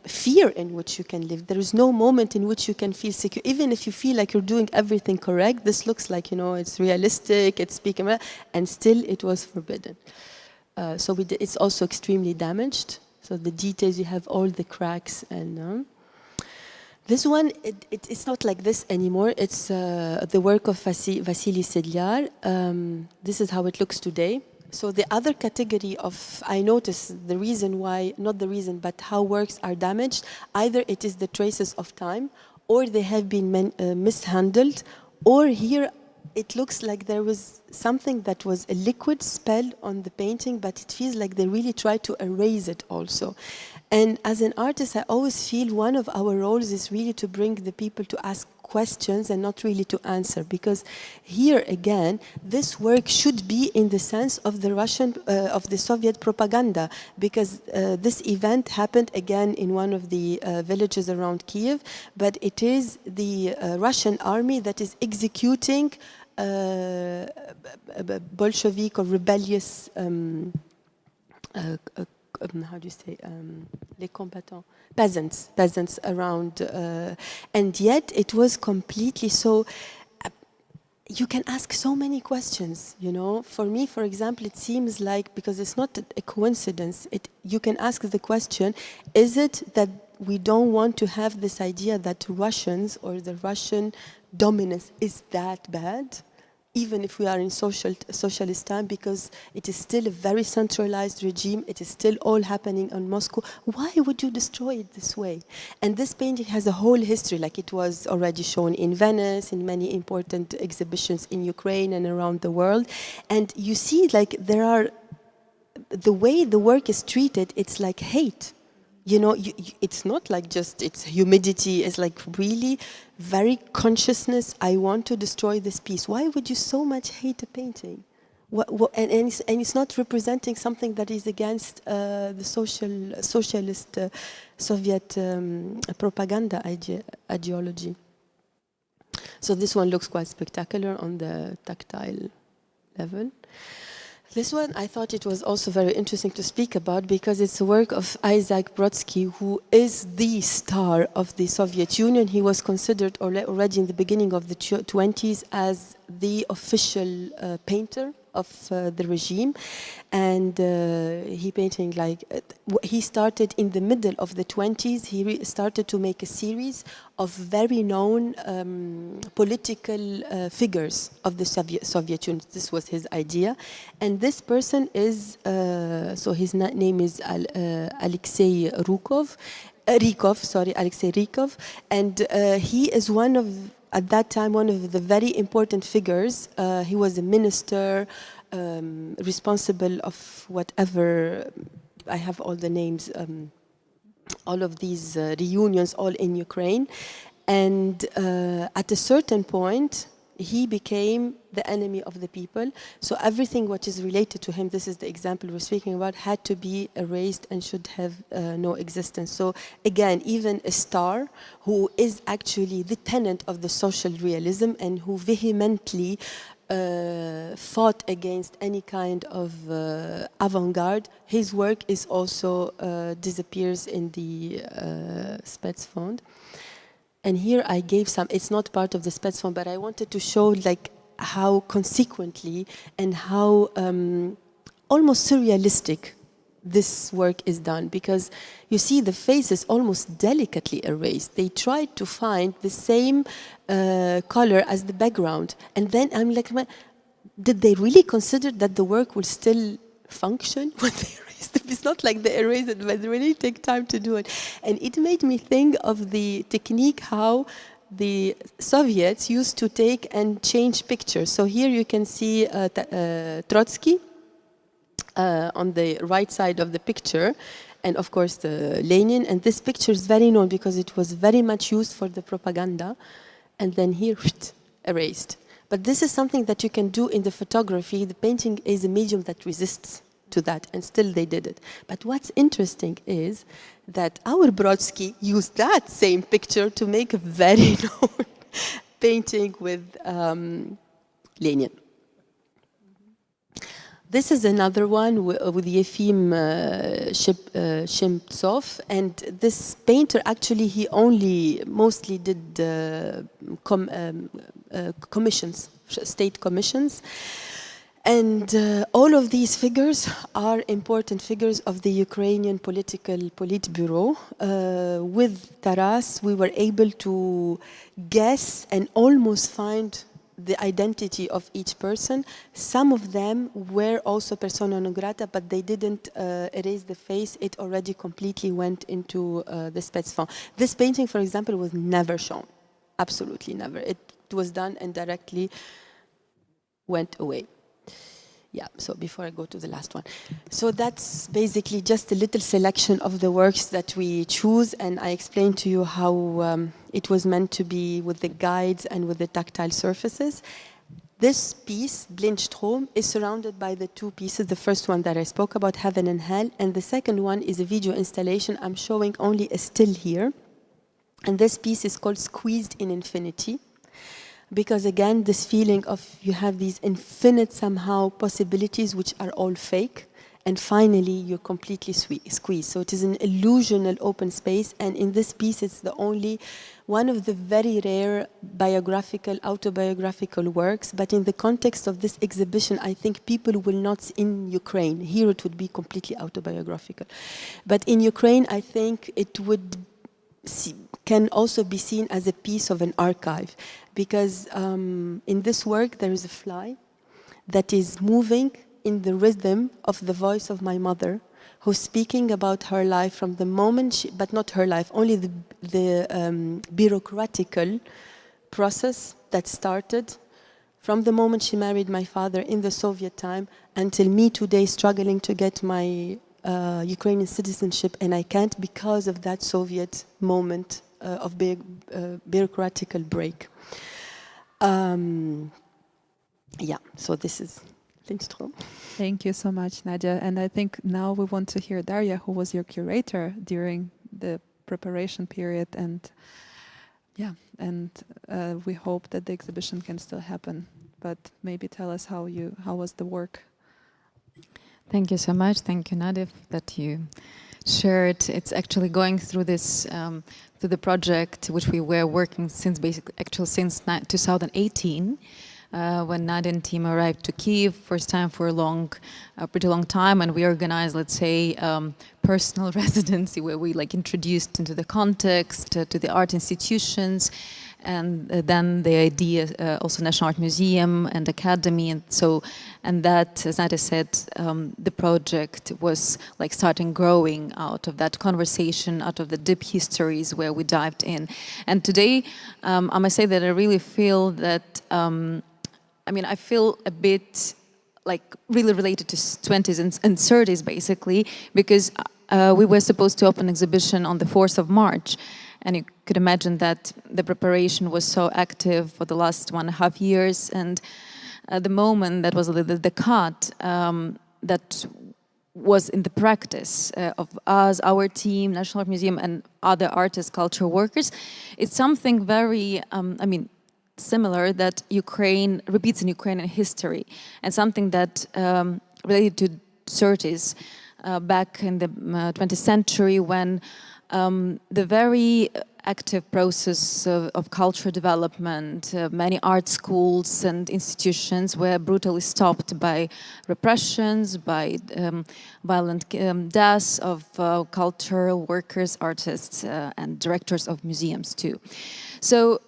fear in which you can live. There is no moment in which you can feel secure. Even if you feel like you're doing everything correct, this looks like, you know, it's realistic, it's speaking, and still it was forbidden. So it's also extremely damaged. So the details, you have all the cracks and... This one, it's not like this anymore. It's the work of Vasily Sedlyar. This is how it looks today. So the other category of, I noticed the reason why, not the reason, but how works are damaged, either it is the traces of time, or they have been mishandled, or here it looks like there was something that was a liquid spelled on the painting, but it feels like they really tried to erase it also. And as an artist, I always feel one of our roles is really to bring the people to ask questions and not really to answer, because here again, this work should be in the sense of the Russian, of the Soviet propaganda, because this event happened again in one of the villages around Kiev, but it is the Russian army that is executing Bolshevik or rebellious how do you say, les combattants, peasants around, and yet it was completely so, you can ask so many questions, you know. For me, for example, it seems like, because it's not a coincidence, you can ask the question, is it that we don't want to have this idea that Russians or the Russian dominance is that bad? Even if we are in socialist time, because it is still a very centralized regime, it is still all happening in Moscow. Why would you destroy it this way? And this painting has a whole history, like it was already shown in Venice, in many important exhibitions in Ukraine and around the world. And you see, like, there are, the way the work is treated, it's like hate. you know, it's not like just it's humidity. It's like really very consciousness. I want to destroy this piece. Why would you so much hate a painting? And it's not representing something that is against the socialist Soviet propaganda ideology. So this one looks quite spectacular on the tactile level. This one, I thought it was also very interesting to speak about because it's a work of Isaac Brodsky, who is the star of the Soviet Union. He was considered already in the beginning of the 20s as the official painter of the regime, and he painting like he started in the middle of the 20s. He started to make a series of very known political figures of the Soviet Union. This was his idea, and this person is so his name is Alexei Rykov, Alexei Rykov, and he is one of, at that time, one of the very important figures. He was a minister, responsible of whatever, I have all the names, all of these reunions, all in Ukraine. And at a certain point, he became the enemy of the people. So everything what is related to him, this is the example we're speaking about, had to be erased and should have no existence. So again, even a star who is actually the tenant of the social realism and who vehemently fought against any kind of avant-garde, his work is also disappears in the Spetsfond. And here I gave some, it's not part of the Spetsfond, but I wanted to show like how consequently and how almost surrealistic this work is done, because you see the face is almost delicately erased. They tried to find the same color as the background. And then I'm like, did they really consider that the work will still function when they erased it? It's not like they erased it, but they really take time to do it. And it made me think of the technique how the Soviets used to take and change pictures. So here you can see Trotsky on the right side of the picture, and of course the Lenin. And this picture is very known because it was very much used for the propaganda. And then here, erased. But this is something that you can do in the photography. The painting is a medium that resists to that, and still they did it. But what's interesting is that our Brodsky used that same picture to make a very known painting with Lenin. This is another one with Yefim Shemtsov, and this painter actually he only mostly did commissions, state commissions. And all of these figures are important figures of the Ukrainian political Politburo. With Taras, we were able to guess and almost find the identity of each person. Some of them were also persona non grata, but they didn't erase the face. It already completely went into the Spetsfond. This painting, for example, was never shown. Absolutely never. It was done and directly went away. Yeah, so before I go to the last one. So that's basically just a little selection of the works that we choose, and I explained to you how it was meant to be with the guides and with the tactile surfaces. This piece, Blindstrom, is surrounded by the two pieces. The first one that I spoke about, Heaven and Hell, and the second one is a video installation. I'm showing only a still here. And this piece is called Squeezed in Infinity. Because again, this feeling of you have these infinite somehow possibilities which are all fake, and finally you're completely squeezed. So it is an illusional open space, and in this piece it's the only one of the very rare biographical, autobiographical works. But in the context of this exhibition, I think people will not, in Ukraine, here it would be completely autobiographical. But in Ukraine, I think it would can also be seen as a piece of an archive. Because in this work there is a fly that is moving in the rhythm of the voice of my mother, who's speaking about her life from the moment but not her life, only the bureaucratical process that started from the moment she married my father in the Soviet time until me today struggling to get my Ukrainian citizenship, and I can't because of that Soviet moment of bureaucratical break. Yeah, so this is Lindström. Thank you so much, Nadia. And I think now we want to hear Daria, who was your curator during the preparation period, and we hope that the exhibition can still happen. But maybe tell us how was the work? Thank you so much. Thank you, Nadia, that you shared. It's actually going through this through the project which we were working since 2018. When Nadia and team arrived to Kyiv, first time for a pretty long time, and we organized, let's say, personal residency where we introduced into the context, to the art institutions, and then the idea, also National Art Museum and Academy, and that, as Nadia said, the project was starting growing out of that conversation, out of the deep histories where we dived in. And today, I must say that I really feel that I feel a bit really related to 20s and 30s basically, because we were supposed to open an exhibition on the 4th of March. And you could imagine that the preparation was so active for the last 1.5 years. And the moment that was the cut that was in the practice of us, our team, National Art Museum, and other artists, cultural workers, it's something very, similar that Ukraine repeats in Ukrainian history, and something that related to 30s back in the 20th century, when the very active process of cultural development, many art schools and institutions were brutally stopped by repressions, by violent deaths of cultural workers, artists, and directors of museums too. So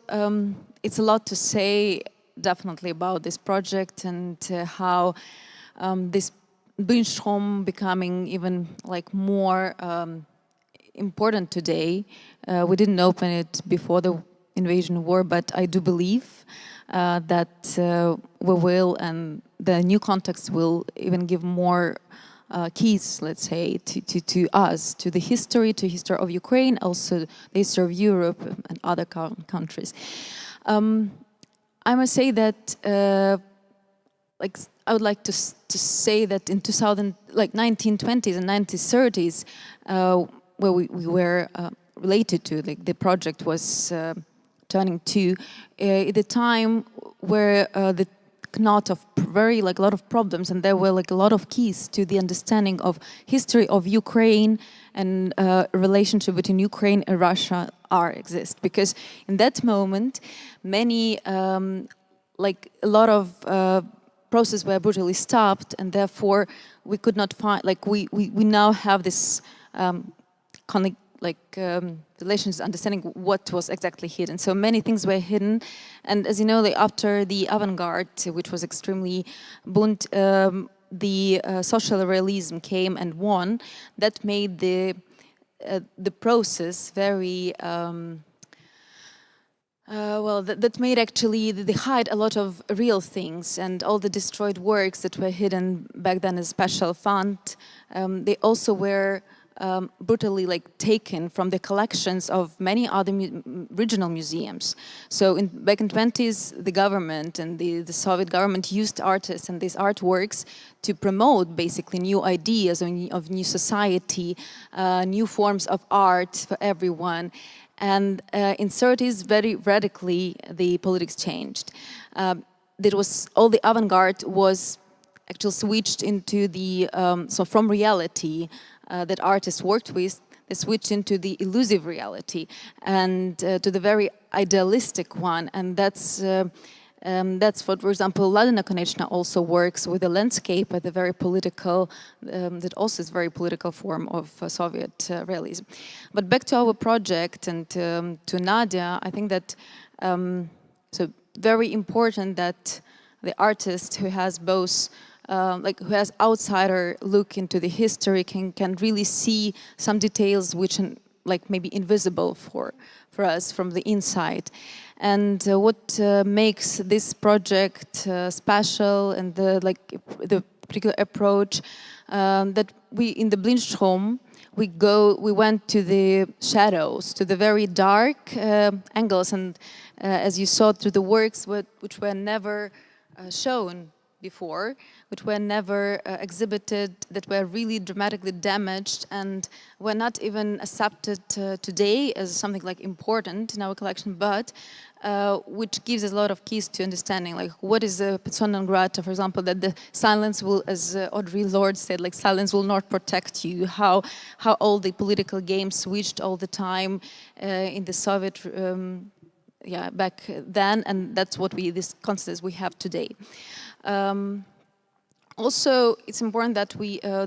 it's a lot to say, definitely, about this project and how this Lindström becoming even more important today. We didn't open it before the invasion war, but I do believe that we will, and the new context will even give more keys, let's say, to us, to the history of Ukraine, also the history of Europe and other countries. I must say that I would like to say that in 1920s and 1930s, where we were related to, the project was turning to, at the time where the knot of very a lot of problems, and there were a lot of keys to the understanding of history of Ukraine and relationship between Ukraine and Russia exist, because in that moment many a lot of processes were brutally stopped, and therefore we could not find we now have this relations, understanding what was exactly hidden. So many things were hidden, and as you know, after the avant-garde, which was extremely bunt, the social realism came and won. That made the process very that made actually they hide a lot of real things, and all the destroyed works that were hidden back then as special fund, they also were brutally taken from the collections of many other regional museums. So back in 20s, the government and the Soviet government used artists and these artworks to promote basically new ideas of new society, new forms of art for everyone. And in 30s, very radically, the politics changed. All the avant-garde was actually switched into the, so from reality that artists worked with, they switched into the elusive reality and to the very idealistic one. And that's what, for example, Ladina Konechna also works with the landscape at the very political, that also is very political form of Soviet realism. But back to our project and to Nadia, I think that so very important that the artist who has both who has outsider look into the history can really see some details which maybe invisible for us from the inside. And what makes this project special and the particular approach that we, in the Blindstrom, we went to the shadows, to the very dark angles, and as you saw through the works which were never shown before, which were never exhibited, that were really dramatically damaged and were not even accepted today as something like important in our collection, but which gives us a lot of keys to understanding, like what is a persona non grata, for example, that the silence will, as Audre Lorde said, like silence will not protect you, how all the political games switched all the time in the Soviet, back then, and that's what this concept we have today. Also, it's important that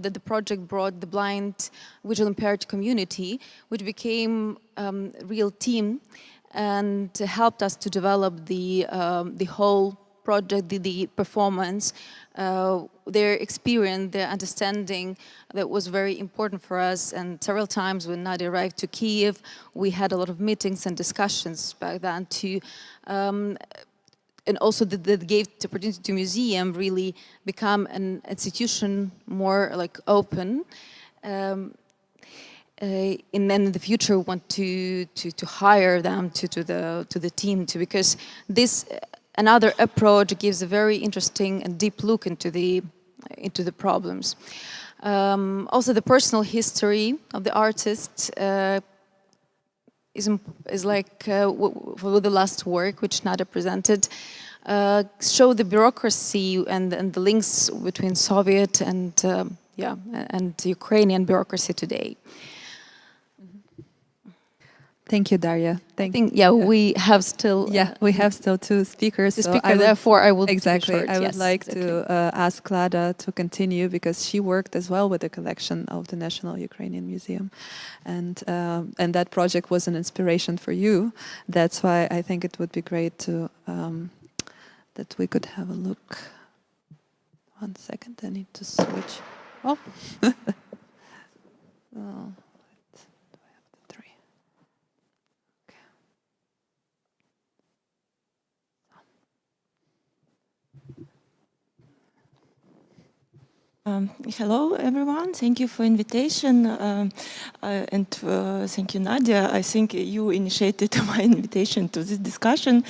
that the project brought the blind, visually impaired community, which became a real team and helped us to develop the whole project, the performance, their experience, their understanding. That was very important for us. And several times when Nadia arrived to Kiev, we had a lot of meetings and discussions back then to. And also that gave the opportunity to museum really become an institution more like open. And then in the future we want to hire them to the team too, because this another approach gives a very interesting and deep look into the problems. Also the personal history of the artist is like for the last work which Nadia presented, show the bureaucracy and the links between Soviet and Ukrainian bureaucracy today. Thank you, Daria. We have still we have still two speakers. The speaker, therefore, I will exactly. I would like to ask Klada to continue because she worked as well with the collection of the National Ukrainian Museum, and that project was an inspiration for you. That's why I think it would be great to that we could have a look. 1 second, I need to switch. Oh. Oh. Hello, everyone. Thank you for invitation, and thank you, Nadia. I think you initiated my invitation to this discussion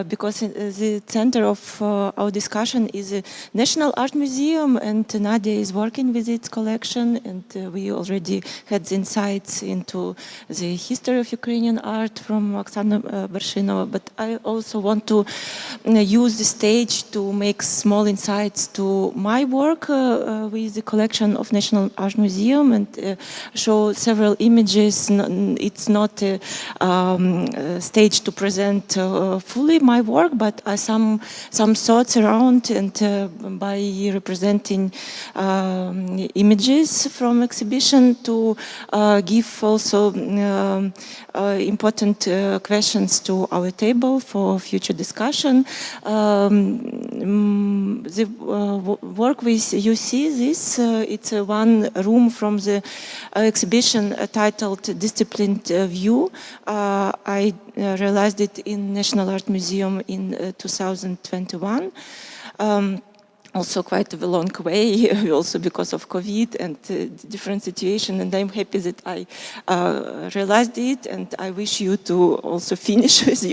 because the center of our discussion is a National Art Museum, and Nadia is working with its collection, and we already had the insights into the history of Ukrainian art from Oksana Bershinova. But I also want to use the stage to make small insights to my work with the collection of National Art Museum and show several images. It's not a stage to present fully my work, but some thoughts around, and by representing images from exhibition to give also important questions to our table for future discussion. The work you see this, it's one room from the exhibition titled Disciplined View. I realized it in National Art Museum in 2021. Also quite a long way, also because of COVID and different situation. And I'm happy that I realized it, and I wish you to also finish with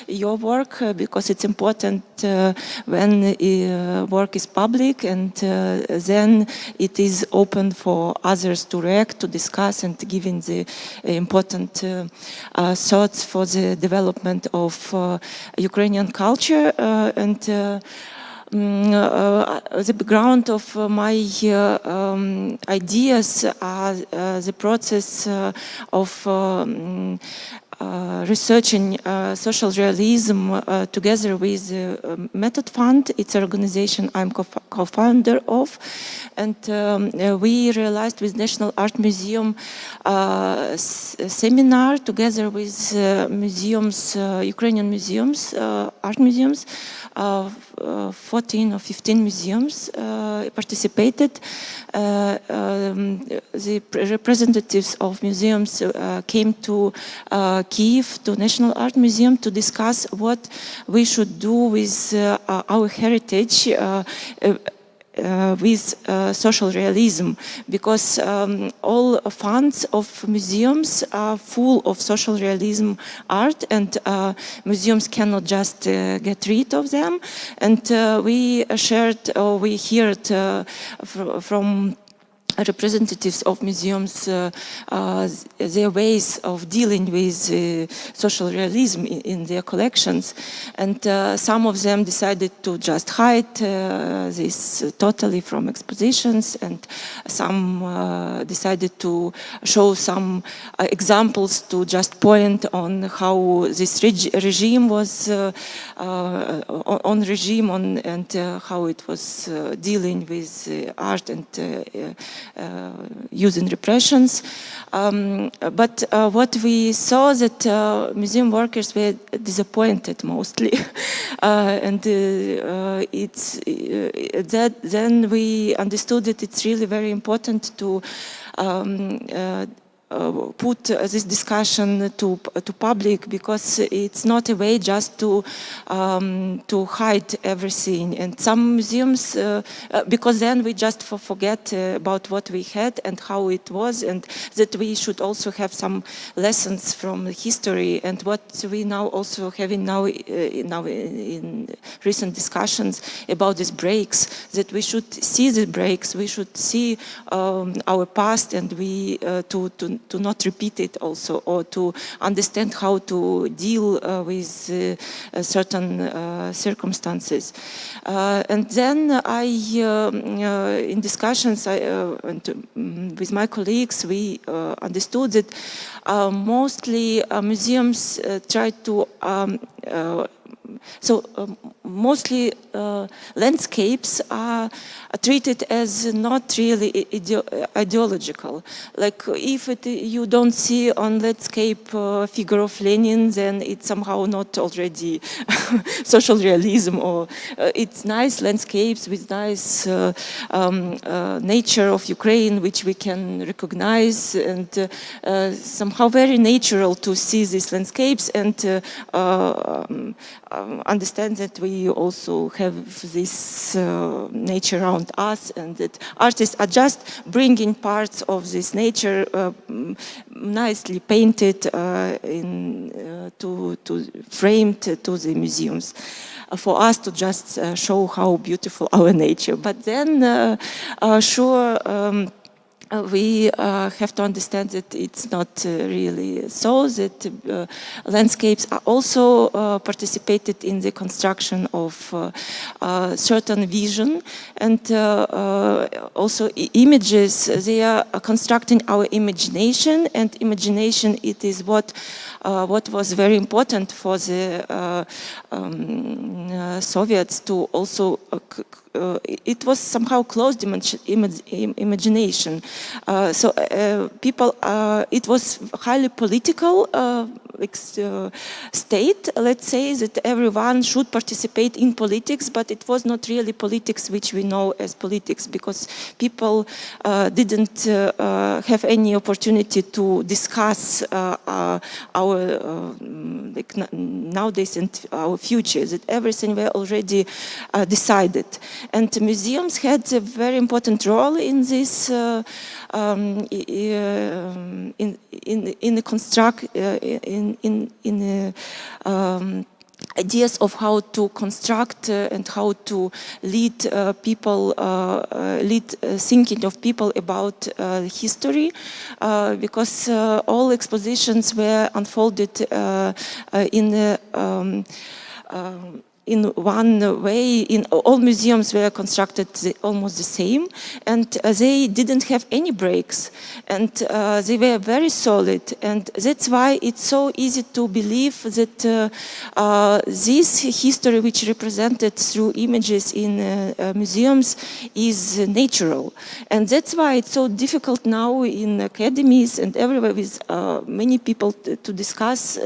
your work because it's important when work is public, and then it is open for others to react, to discuss, and giving the important thoughts for the development of Ukrainian culture. The background of my ideas are the process of researching social realism together with Method Fund. It's an organization I'm co-founder of, and we realized with National Art Museum seminar together with museums, Ukrainian museums, art museums. 14 or 15 museums participated. The representatives of museums came to Kiev, to National Art Museum, to discuss what we should do with our heritage with social realism, because all funds of museums are full of social realism art, and museums cannot just get rid of them. And we heard from representatives of museums their ways of dealing with social realism in their collections, and some of them decided to just hide this totally from expositions, and some decided to show some examples to just point on how this regime was and how it was dealing with art and using repressions. But what we saw that museum workers were disappointed mostly. And then we understood that it's really very important to put this discussion to public, because it's not a way just to hide everything. And some museums, because then we just forget about what we had and how it was, and that we should also have some lessons from history. And what we now also having now in recent discussions about these breaks, that we should see the breaks, we should see our past, and we to not repeat it also, or to understand how to deal with certain circumstances. And then in discussions with my colleagues, we understood that mostly museums try to mostly landscapes are treated as not really ideological. Like if you don't see on landscape figure of Lenin, then it's somehow not already social realism, or it's nice landscapes with nice nature of Ukraine, which we can recognize, and somehow very natural to see these landscapes and understand that we also have this nature around us, and that artists are just bringing parts of this nature nicely painted to framed to the museums, for us to just show how beautiful our nature. But then we have to understand that it's not really so, that landscapes are also participated in the construction of certain vision, and also images. They are constructing our imagination, and imagination, it is what was very important for the Soviets to also it was somehow closed imagination. So people, it was highly political state, let's say, that everyone should participate in politics, but it was not really politics which we know as politics, because people didn't have any opportunity to discuss our nowadays and our future, that everything were already decided. And museums had a very important role in this, in ideas of how to construct and how to lead people, thinking of people about history, because all expositions were unfolded in one way. In all museums were constructed almost the same, and they didn't have any breaks, and they were very solid, and that's why it's so easy to believe that this history which represented through images in museums is natural. And that's why it's so difficult now in academies and everywhere with many people to discuss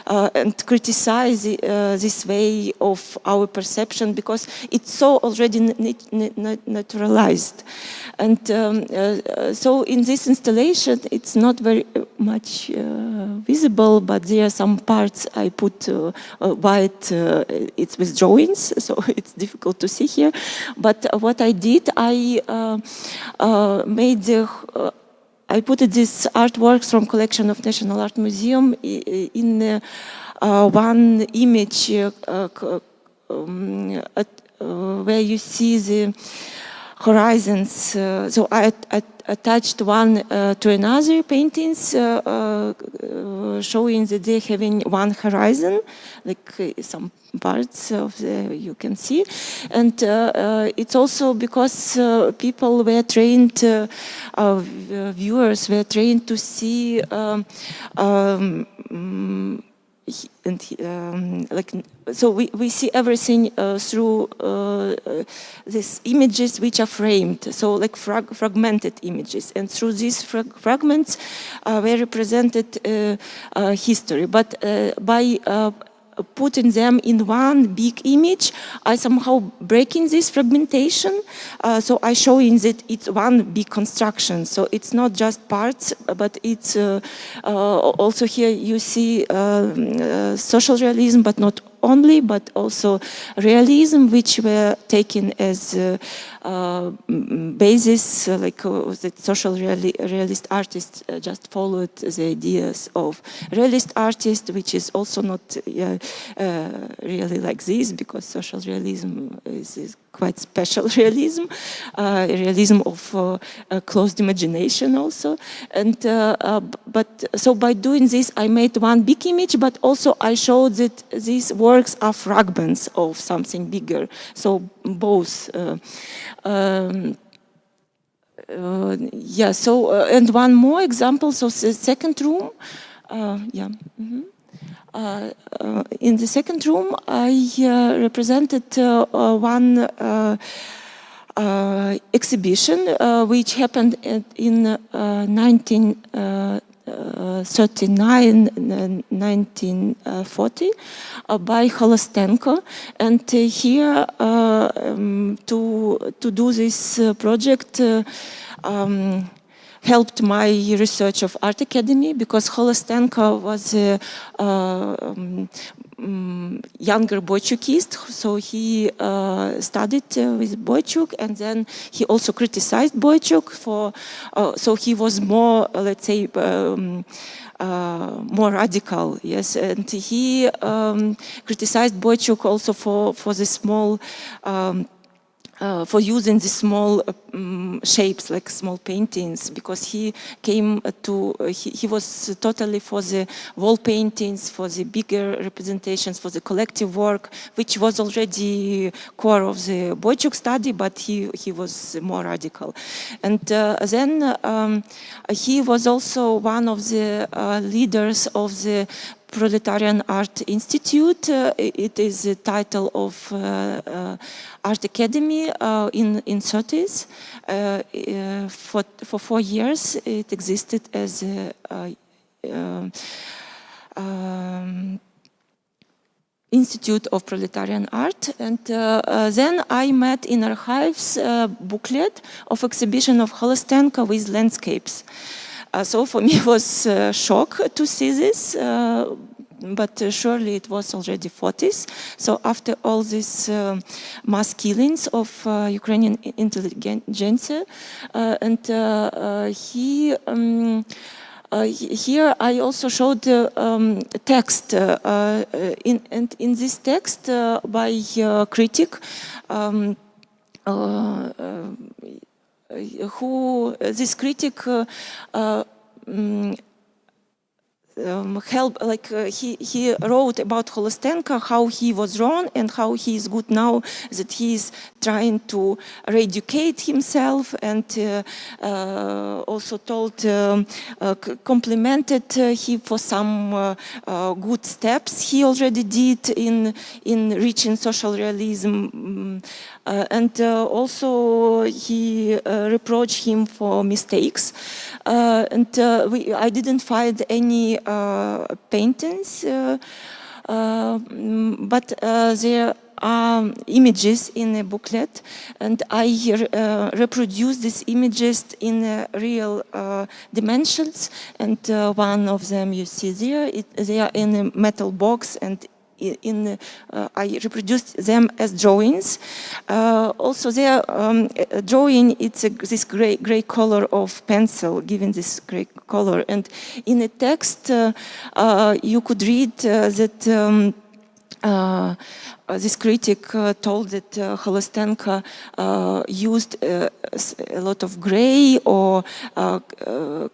and criticize this way of our perception, because it's so already naturalized. And so in this installation, it's not very much visible, but there are some parts I put white, it's with drawings, so it's difficult to see here. But what I did, I I put these artworks from collection of National Art Museum in one image where you see the horizons. So I attached one to another paintings showing that they're having one horizon, like some parts of the you can see. And it's also because people were trained, viewers were trained to see like, so we see everything through these images which are framed, so like fragmented images, and through these fragments were represented history, but by putting them in one big image, I somehow breaking this fragmentation. So I showing that it's one big construction. So it's not just parts, but it's also here you see social realism, but not only, but also realism, which were taken as basis, like the social realist artists just followed the ideas of realist artists, which is also not really like this, because social realism is quite special realism, realism of closed imagination also. And but so by doing this, I made one big image, but also I showed that these works are fragments of something bigger. So both. Yeah. So and one more example. So the second room. Yeah. Mm-hmm. In the second room, I represented one exhibition which happened in 1939, 1940 by Holostenko. And here, to do this project, helped my research of Art Academy, because Holostenko was a younger Boychukist, so he studied with Boychuk, and then he also criticized Boychuk for, so he was more, let's say, more radical, yes, and he criticized Boychuk also for the small for using the small shapes, like small paintings, because he came to, he was totally for the wall paintings, for the bigger representations, for the collective work, which was already core of the Boychuk study, but he was more radical. And then he was also one of the leaders of the Proletarian Art Institute. It is the title of Art Academy in 30s. For 4 years, it existed as a Institute of Proletarian Art. And then I met in archives a booklet of exhibition of Holostenko with landscapes. So for me it was a shock to see this, but surely it was already 40s. So after all these mass killings of Ukrainian intelligentsia, and here I also showed text, and in this text by critic, who this critic helped, like he wrote about Holostenko, how he was wrong and how he is good now, that he is trying to re-educate himself, and also told, complimented him for some good steps he already did in reaching social realism, and also he reproached him for mistakes, and I didn't find any paintings, but there images in a booklet, and I reproduce these images in real dimensions. And one of them you see there, they are in a metal box, and I reproduced them as drawings. Also, their drawing, it's this gray color of pencil, given this gray color. And in a text, you could read that this critic told that Holostenko used a lot of gray or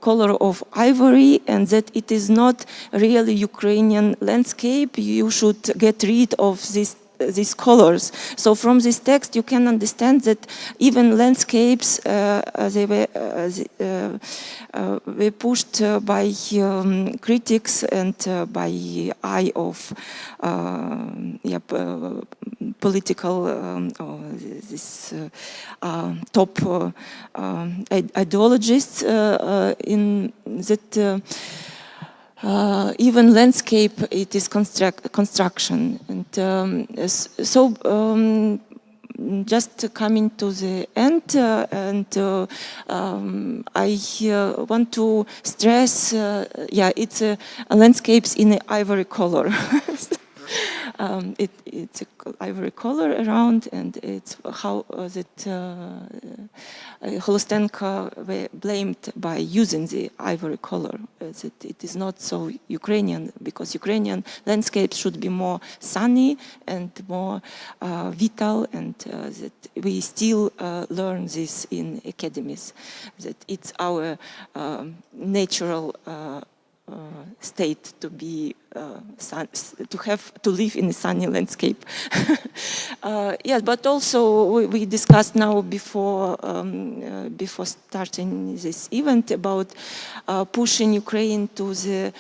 color of ivory, and that it is not really Ukrainian landscape. You should get rid of these colors. So from this text you can understand that even landscapes they were pushed by critics and by eye of political top ideologists in that even landscape, it is construction. And just coming to the end, I want to stress, it's landscapes in ivory color. It's a ivory color around, and it's how that Holostenko were blamed by using the ivory color. That it is not so Ukrainian, because Ukrainian landscapes should be more sunny and more vital, and that we still learn this in academies, that it's our natural state to be to live in a sunny landscape. Yes, but also we discussed now before starting this event about pushing Ukraine to the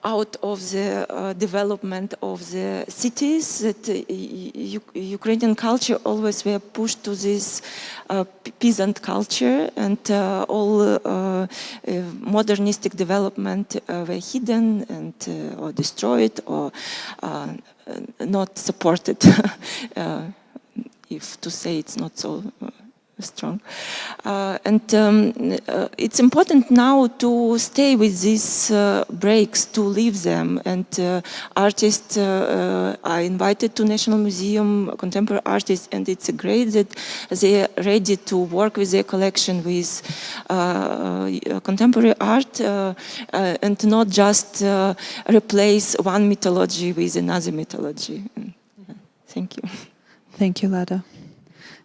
out of the development of the cities, that Ukrainian culture always were pushed to this peasant culture, and all modernistic development were hidden and or destroyed or not supported, if to say it's not so strong. It's important now to stay with these breaks, to leave them, and artists are invited to National Museum, contemporary artists, and it's great that they are ready to work with their collection with contemporary art and not just replace one mythology with another mythology. Thank you. Thank you, Lada.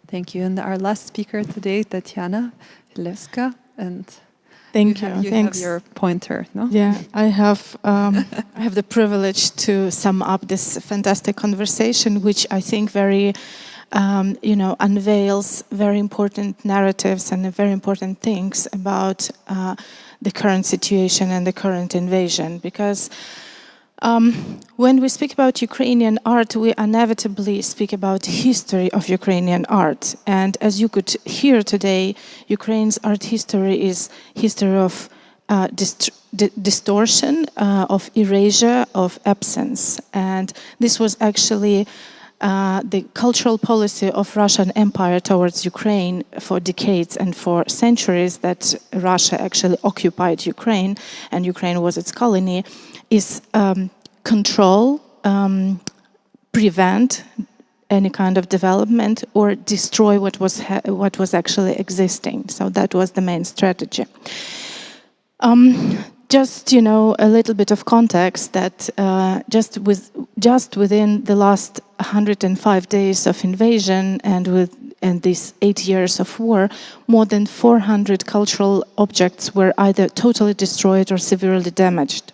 Thank you. And our last speaker today, Tatiana Leska, and thank you. You Thanks. have your pointer, no? Yeah, I have the privilege to sum up this fantastic conversation, which I think very, unveils very important narratives and very important things about the current situation and the current invasion, because when we speak about Ukrainian art, we inevitably speak about history of Ukrainian art. And as you could hear today, Ukraine's art history is history of distortion, of erasure, of absence. And this was actually the cultural policy of Russian Empire towards Ukraine for decades and for centuries, that Russia actually occupied Ukraine and Ukraine was its colony, is control, prevent any kind of development, or destroy what was actually existing. So that was the main strategy. Just a little bit of context, that just within the last 105 days of invasion and these 8 years of war, more than 400 cultural objects were either totally destroyed or severely damaged.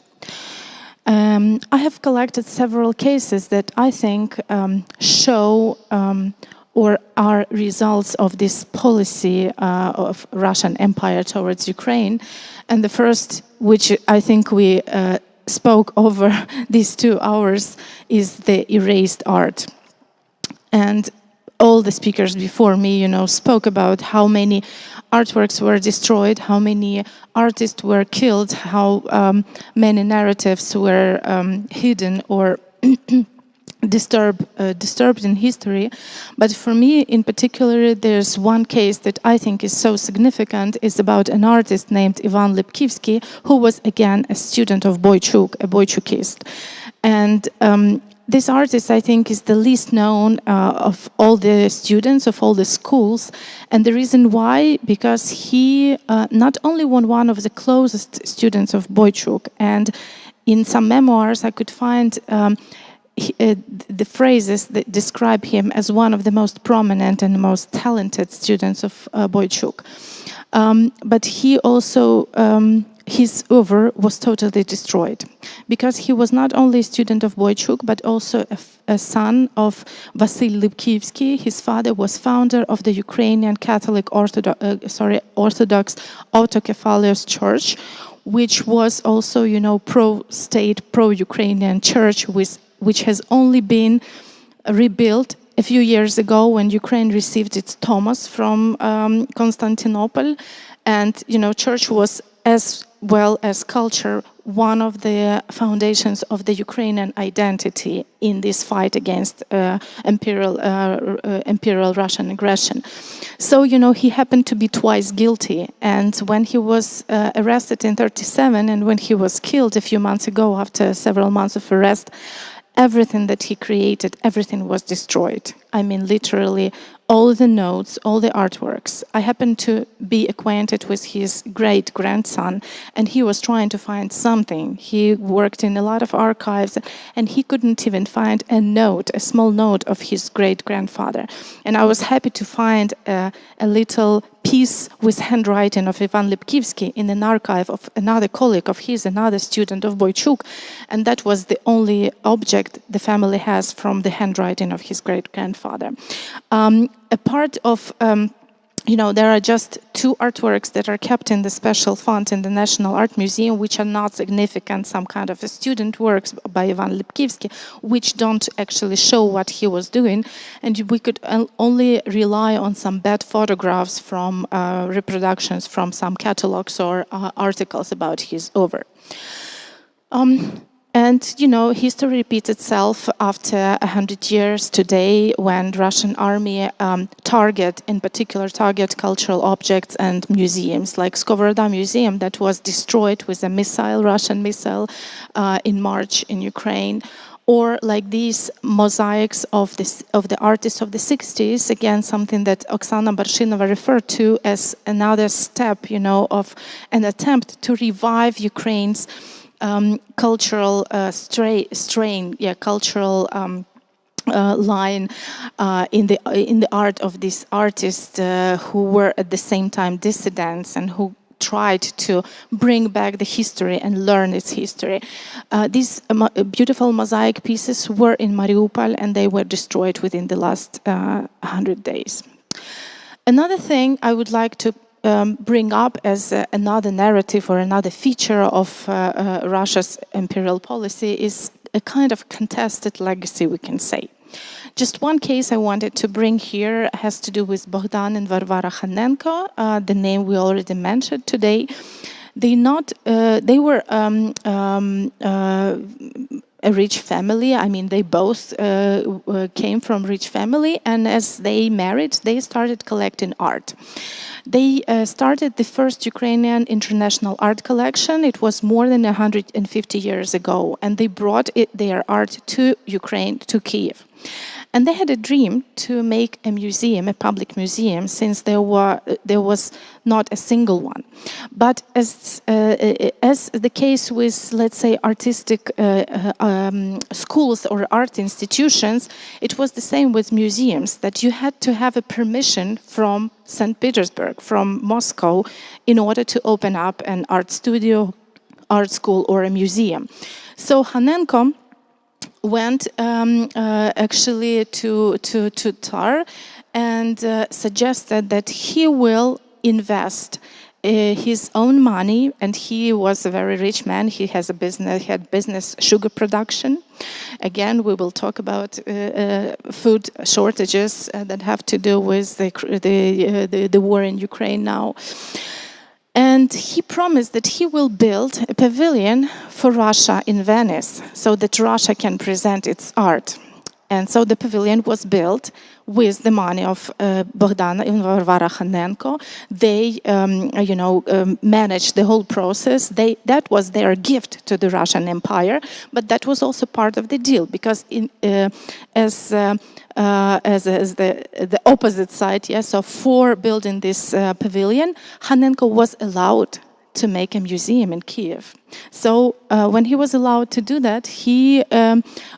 I have collected several cases that I think show or are results of this policy of Russian Empire towards Ukraine. And the first, which I think we spoke over these 2 hours, is the erased art. And all the speakers before me, spoke about how many artworks were destroyed, how many artists were killed, how many narratives were hidden or disturbed in history. But for me in particular, there's one case that I think is so significant. It's about an artist named Ivan Lipkivsky, who was again a student of Boychuk, a Boychukist. And this artist, I think, is the least known of all the students, of all the schools. And the reason why, because he not only was one of the closest students of Boychuk, and in some memoirs I could find the phrases that describe him as one of the most prominent and most talented students of Boychuk. But he also, his oeuvre was totally destroyed, because he was not only a student of Boychuk, but also a son of Vasil Lipkivsky. His father was founder of the Ukrainian Catholic Orthodox Autokefalios Church, which was also, you know, pro-state, pro-Ukrainian church, which has only been rebuilt a few years ago when Ukraine received its Thomas from Constantinople. And, you know, church was, as well as culture, one of the foundations of the Ukrainian identity in this fight against imperial Russian aggression. So, you know, he happened to be twice guilty. And when he was arrested in 1937 and when he was killed a few months ago after several months of arrest, everything that he created, everything was destroyed. I mean, literally, all the notes, all the artworks. I happened to be acquainted with his great-grandson, and he was trying to find something. He worked in a lot of archives, and he couldn't even find a note, a small note of his great-grandfather. And I was happy to find a little piece with handwriting of Ivan Lipkivsky in an archive of another colleague of his, another student of Boychuk, and that was the only object the family has from the handwriting of his great-grandfather. A part of, you know, there are just 2 artworks that are kept in the special fund in the National Art Museum, which are not significant, some kind of a student works by Ivan Lipkivsky, which don't actually show what he was doing. And we could only rely on some bad photographs from reproductions from some catalogs or articles about his oeuvre. And, you know, history repeats itself after 100 years today, when Russian army in particular target cultural objects and museums, like Skovoroda Museum that was destroyed with a missile, Russian missile, in March in Ukraine, or like these mosaics of the artists of the 60s, again, something that Oksana Barshinova referred to as another step, you know, of an attempt to revive Ukraine's cultural cultural line in the art of these artists who were at the same time dissidents and who tried to bring back the history and learn its history. These beautiful mosaic pieces were in Mariupol, and they were destroyed within the last 100 days. Another thing I would like to bring up as another narrative or another feature of Russia's imperial policy is a kind of contested legacy, we can say. Just one case I wanted to bring here has to do with Bogdan and Varvara Khanenko, the name we already mentioned today. They were a rich family. I mean, they both came from rich family, and as they married, they started collecting art. They started the first Ukrainian international art collection. It was more than 150 years ago, and they brought their art to Ukraine, to Kiev. And they had a dream to make a museum, a public museum, since there was not a single one. But as the case with, let's say, artistic schools or art institutions, it was the same with museums, that you had to have a permission from St. Petersburg, from Moscow, in order to open up an art studio, art school, or a museum. So Khanenko went actually to Tar and suggested that he will invest his own money, and he was a very rich man. He has a business. He had business sugar production. Again, we will talk about food shortages that have to do with the war in Ukraine now. And he promised that he will build a pavilion for Russia in Venice, so that Russia can present its art. And so the pavilion was built with the money of Bogdana and Varvara Khanenko. They, managed the whole process. That was their gift to the Russian Empire, but that was also part of the deal, because as the opposite side, yes, so for building this pavilion, Khanenko was allowed to make a museum in Kiev. So when he was allowed to do that, he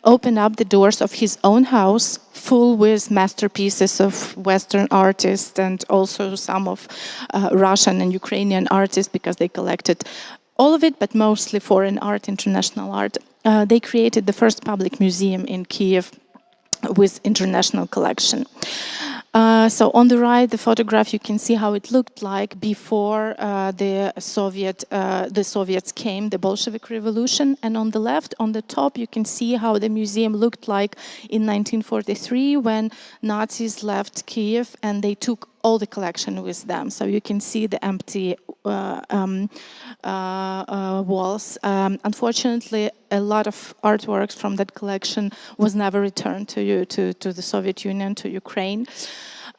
opened up the doors of his own house, full with masterpieces of Western artists and also some of Russian and Ukrainian artists, because they collected all of it, but mostly foreign art, international art. They created the first public museum in Kiev with international collection. So on the right, the photograph, you can see how it looked like before the Soviets came, the Bolshevik Revolution. And on the left, on the top, you can see how the museum looked like in 1943 when Nazis left Kiev and they took all the collection with them. So you can see the empty walls. Unfortunately, a lot of artworks from that collection was never returned to the Soviet Union, to Ukraine.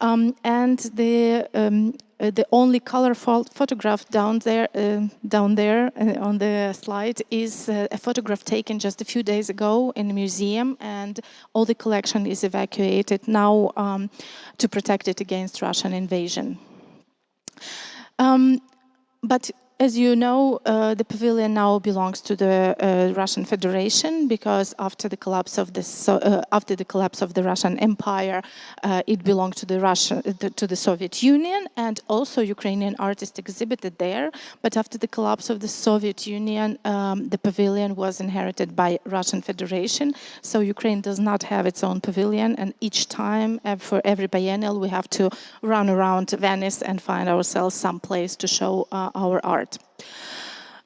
And the only colorful photograph down there on the slide is a photograph taken just a few days ago in a museum, and all the collection is evacuated now to protect it against Russian invasion. But as you know, the pavilion now belongs to the Russian Federation, because after the collapse of the Russian Empire, it belonged to the Soviet Union, and also Ukrainian artists exhibited there. But after the collapse of the Soviet Union, the pavilion was inherited by Russian Federation. So Ukraine does not have its own pavilion, and each time for every biennial we have to run around Venice and find ourselves some place to show our art.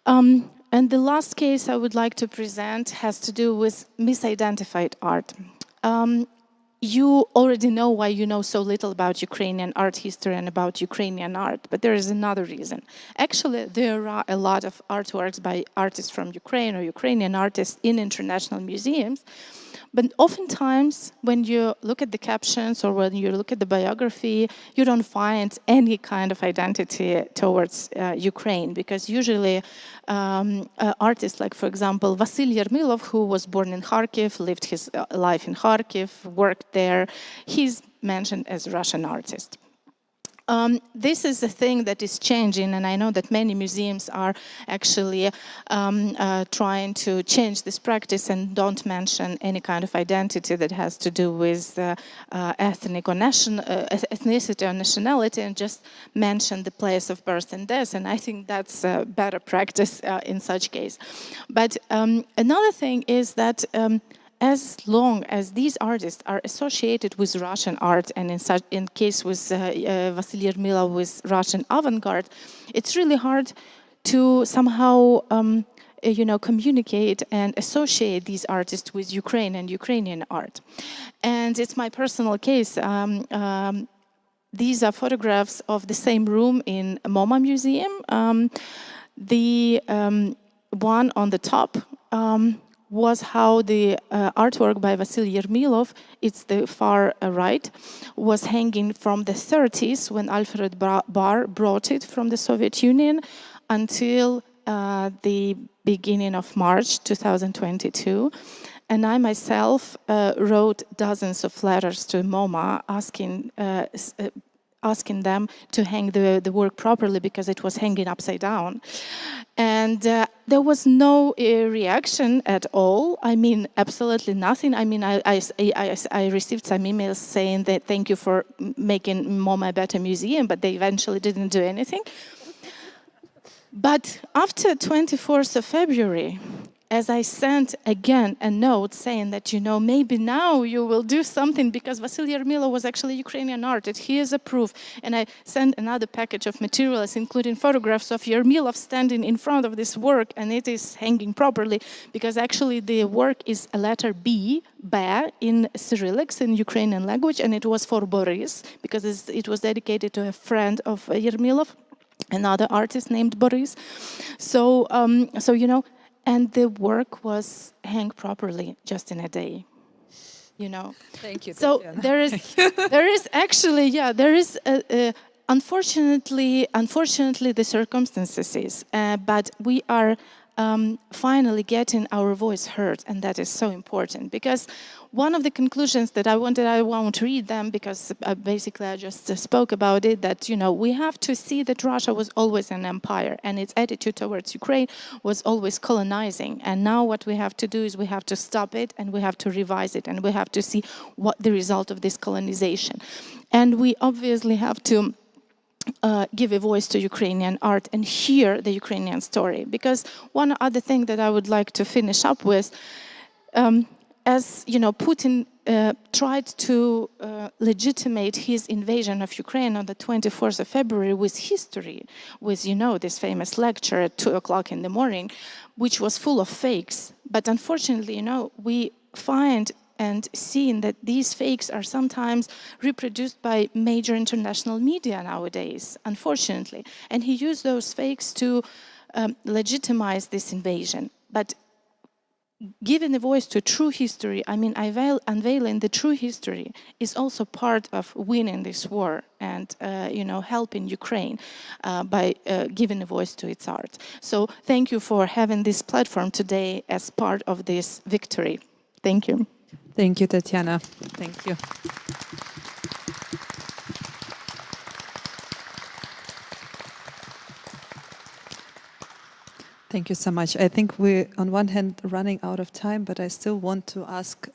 And the last case I would like to present has to do with misidentified art. You already know why you know so little about Ukrainian art history and about Ukrainian art, but there is another reason. Actually, there are a lot of artworks by artists from Ukraine or Ukrainian artists in international museums. But oftentimes, when you look at the captions or when you look at the biography, you don't find any kind of identity towards Ukraine, because usually artists like, for example, Vasyl Yermilov, who was born in Kharkiv, lived his life in Kharkiv, worked there, he's mentioned as a Russian artist. This is a thing that is changing, and I know that many museums are actually trying to change this practice and don't mention any kind of identity that has to do with ethnicity or nationality, and just mention the place of birth and death. And I think that's a better practice in such case. But another thing is that as long as these artists are associated with Russian art, and in case with Vasyl Yermilov with Russian avant-garde, it's really hard to somehow communicate and associate these artists with Ukraine and Ukrainian art. And it's my personal case. These are photographs of the same room in MoMA Museum. The one on the top was how the artwork by Vasyl Yermilov, it's the far right, was hanging from the 30s when Alfred Barr brought it from the Soviet Union until the beginning of March 2022. And I myself wrote dozens of letters to MoMA asking them to hang the work properly, because it was hanging upside down. And there was no reaction at all. I mean, absolutely nothing. I mean, I received some emails saying that thank you for making MoMA a better museum, but they eventually didn't do anything. But after 24th of February, as I sent again a note saying that, maybe now you will do something, because Vasyl Yermilov was actually Ukrainian artist. He is a proof. And I sent another package of materials, including photographs of Yermilov standing in front of this work, and it is hanging properly, because actually the work is a letter B, Ba, in Cyrillics, in Ukrainian language, and it was for Boris, because it was dedicated to a friend of Yermilov, another artist named Boris. So and the work was hung properly just in a day. you know. Thank you, So Tatiana. there is actually, unfortunately the circumstances is, but we are finally getting our voice heard, and that is so important, because one of the conclusions that I won't read them because basically I just spoke about it, that, you know, we have to see that Russia was always an empire and its attitude towards Ukraine was always colonizing. And now what we have to do is we have to stop it and we have to revise it and we have to see what the result of this colonization. And we obviously have to give a voice to Ukrainian art and hear the Ukrainian story. Because one other thing that I would like to finish up with, as you know, Putin tried to legitimate his invasion of Ukraine on the 24th of February with history, with, you know, this famous lecture at 2 o'clock in the morning, which was full of fakes. But unfortunately, you know, we find and seeing that these fakes are sometimes reproduced by major international media nowadays, unfortunately. And he used those fakes to legitimize this invasion. But giving a voice to true history, I mean, unveiling the true history is also part of winning this war and, you know, helping Ukraine by giving a voice to its art. So thank you for having this platform today as part of this victory. Thank you. Thank you, Tatiana. Thank you. Thank you so much. I think we're, on one hand, running out of time, but I still want to ask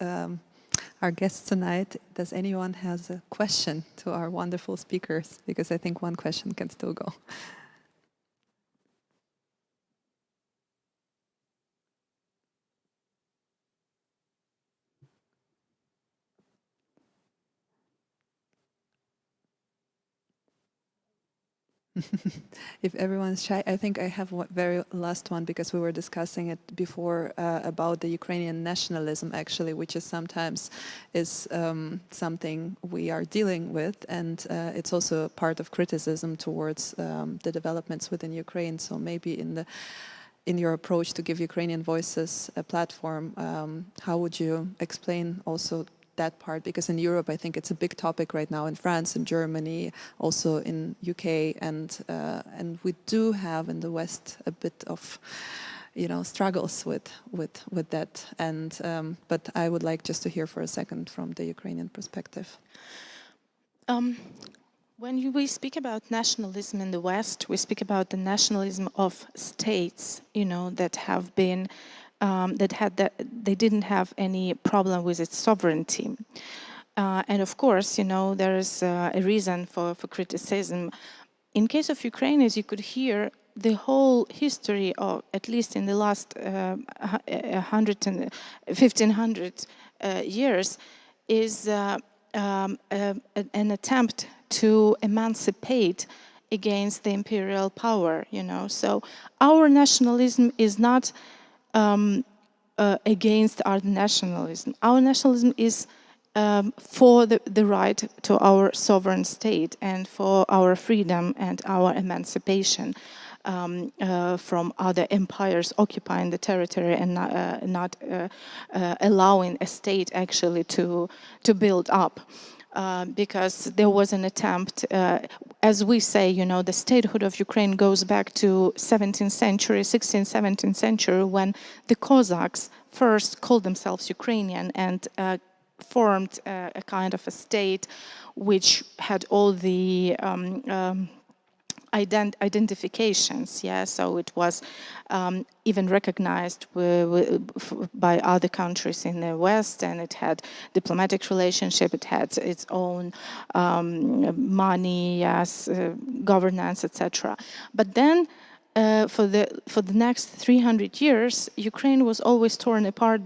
our guests tonight, does anyone has a question to our wonderful speakers? Because I think one question can still go. If everyone's shy, I think I have one very last one, because we were discussing it before about the Ukrainian nationalism, actually, which is sometimes something we are dealing with, and it's also part of criticism towards the developments within Ukraine. So maybe in your approach to give Ukrainian voices a platform, how would you explain also that part? Because in Europe, I think it's a big topic right now, in France, in Germany, also in UK, and we do have in the West a bit of, you know, struggles with that. And but I would like just to hear for a second from the Ukrainian perspective. When we speak about nationalism in the West, we speak about the nationalism of states, you know, that have been they didn't have any problem with its sovereignty. And of course, you know, there is a reason for criticism. In case of Ukraine, as you could hear, the whole history of, at least in the last 1500 years, is an attempt to emancipate against the imperial power, you know. So our nationalism is not against our nationalism. Our nationalism is for the right to our sovereign state and for our freedom and our emancipation from other empires occupying the territory and not allowing a state actually to build up. Because there was an attempt, as we say, you know, the statehood of Ukraine goes back to 17th century, 16th, 17th century, when the Cossacks first called themselves Ukrainian and formed a kind of a state which had all the identifications, yeah, so it was even recognized by other countries in the West, and it had diplomatic relationship, it had its own money, yes, governance, etc. But then for the next 300 years, Ukraine was always torn apart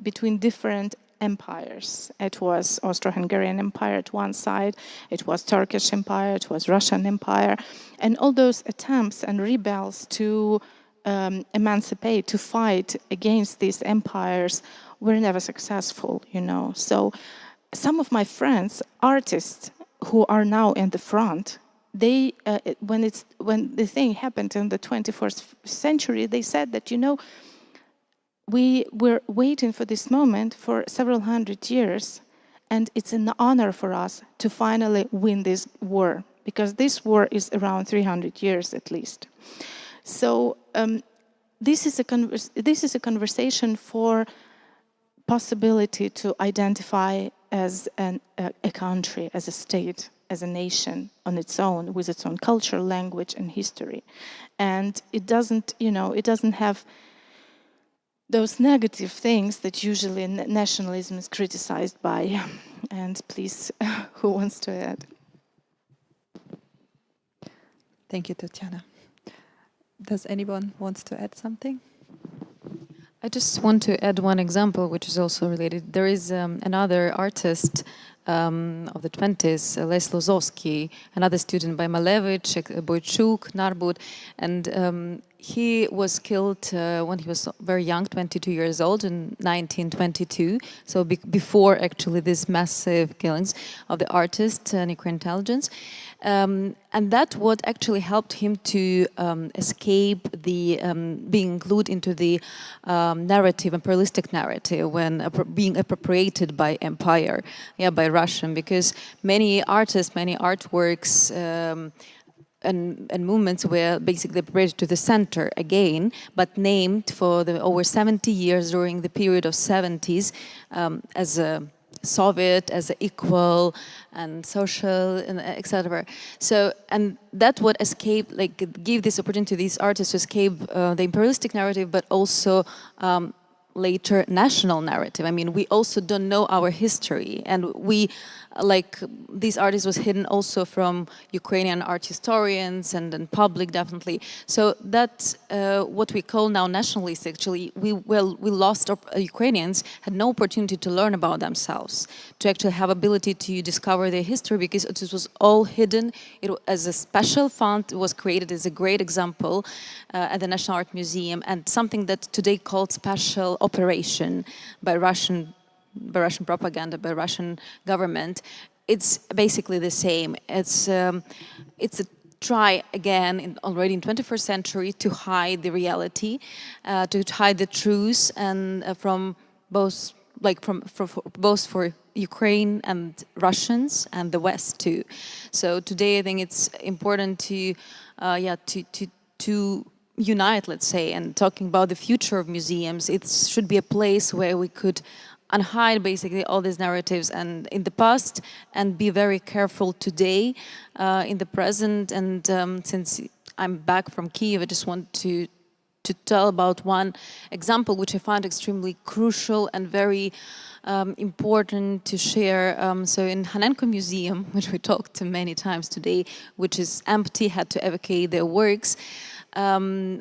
between different empires. It was Austro-Hungarian Empire at one side, it was Turkish Empire, it was Russian Empire, and all those attempts and rebels to emancipate, to fight against these empires were never successful, you know. So some of my friends, artists who are now in the front, they when the thing happened in the 21st century, they said that, you know, we were waiting for this moment for several hundred years, and it's an honor for us to finally win this war, because this war is around 300 years at least. So this is a conversation for possibility to identify as a country, as a state, as a nation on its own, with its own culture, language, and history. And it doesn't, it doesn't have those negative things that usually nationalism is criticized by. And please, who wants to add? Thank you, Tatiana. Does anyone want to add something? I just want to add one example, which is also related. There is another artist of the 20s, Les Lozowski, another student by Malevich, Boychuk, Narbut, and he was killed when he was very young, 22 years old, in 1922, so before actually these massive killings of the artist and Ukrainian intelligence. And that what actually helped him to escape the being included into the narrative, imperialistic narrative, when being appropriated by empire, by Russian, because many artists, many artworks and movements were basically appropriated to the center again, but named for the over 70 years during the period of 70s as a Soviet, as an equal and social, and etc. So, and that would escape, like, give this opportunity to these artists to escape the imperialistic narrative, but also later national narrative. I mean, we also don't know our history, and we, like, these artists was hidden also from Ukrainian art historians and public, definitely. So that's what we call now nationalists. Actually, we lost, Ukrainians had no opportunity to learn about themselves, to actually have ability to discover their history, because it was all hidden. It, as a special fund, it was created as a great example at the National Art Museum, and something that today called special operation by Russian propaganda, by Russian government. It's basically the same. It's a try again, already in 21st century, to hide the reality, to hide the truth, and from both, like both for Ukraine and Russians and the West too. So today I think it's important to unite, let's say, and talking about the future of museums. It should be a place where we could unhide basically all these narratives and in the past, and be very careful today in the present. And since I'm back from Kyiv, I just want to tell about one example which I find extremely crucial and very important to share. So in Hanenko Museum, which we talked to many times today, which is empty, had to evacuate their works.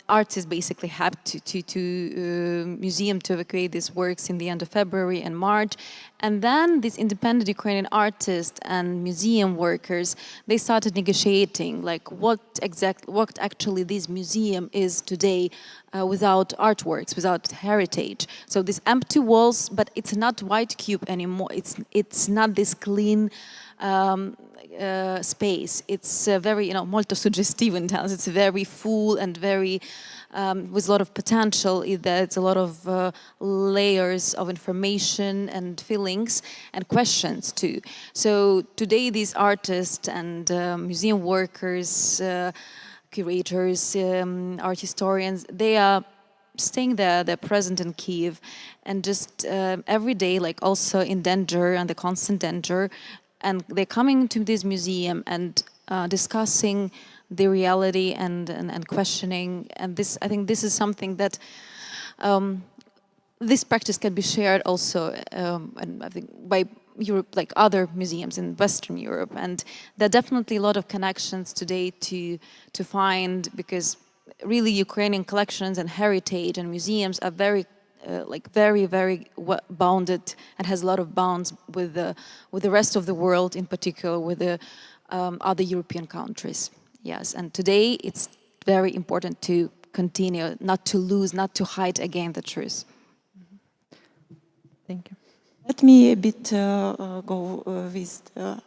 Artists basically had to museum to evacuate these works in the end of February and March. And then these independent Ukrainian artists and museum workers, they started negotiating, like, what actually this museum is today without artworks, without heritage. So these empty walls, but it's not white cube anymore. It's not this clean space. It's very, molto suggestivo in Italian. It's very full and very with a lot of potential. It's a lot of layers of information and feelings and questions too. So today these artists and museum workers, curators, art historians, they are staying there, they're present in Kyiv, and just every day, like, also in danger, and the constant danger. And they're coming to this museum and discussing the reality and questioning. And this, I think, this is something that this practice can be shared also, and I think by Europe, like other museums in Western Europe. And there are definitely a lot of connections today to find, because really Ukrainian collections and heritage and museums are very very bounded, and has a lot of bonds with the rest of the world, in particular with the other European countries. Yes, and today it's very important to continue, not to lose, not to hide again the truth. Thank you. Let me a bit go with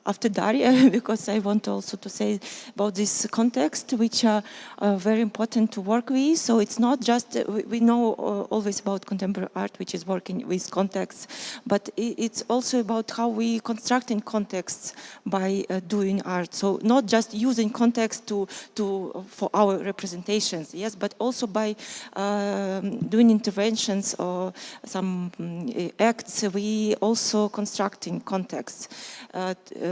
after Daria because I want also to say about this context, which are very important to work with. So it's not just we know always about contemporary art, which is working with context, but it's also about how we construct in contexts by doing art. So not just using context for our representations, yes, but also by doing interventions or some acts. We also constructing contexts.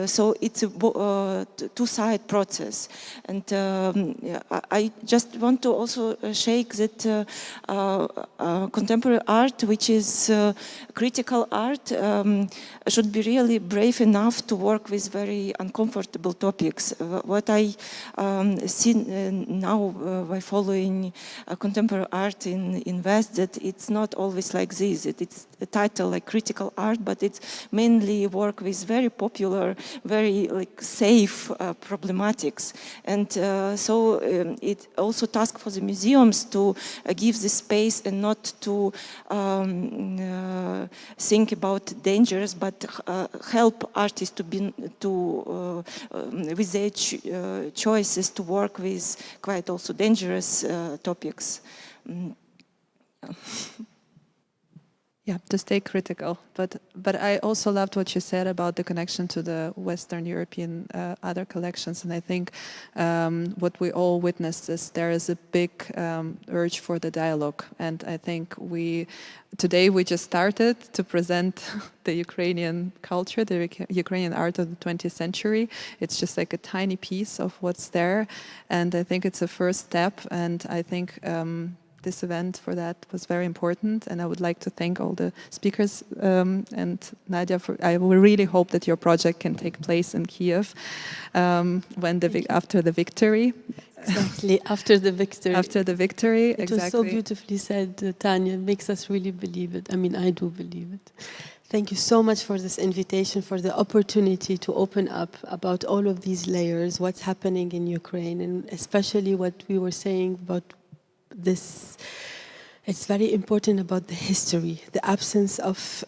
So it's a two-side process. And I just want to also shake that contemporary art, which is critical art, should be really brave enough to work with very uncomfortable topics. What I see now by following contemporary art in West, that it's not always like this. It's a title like critical art, but it's mainly work with very popular, very like safe problematics. And so it also task for the museums to give the space and not to think about dangers, but help artists to be with their choices to work with quite also dangerous topics. Yeah, to stay critical. But I also loved what you said about the connection to the Western European other collections. And I think what we all witnessed is there is a big urge for the dialogue. And I think today we just started to present the Ukrainian culture, the Ukrainian art of the 20th century. It's just like a tiny piece of what's there. And I think it's a first step. And I think this event for that was very important, and I would like to thank all the speakers and Nadia. I really hope that your project can take place in Kiev after the victory. Exactly, after the victory. After the victory, it was so beautifully said, Tanya. It makes us really believe it. I mean, I do believe it. Thank you so much for this invitation, for the opportunity to open up about all of these layers, what's happening in Ukraine, and especially what we were saying about this. It's very important about the history, the absence of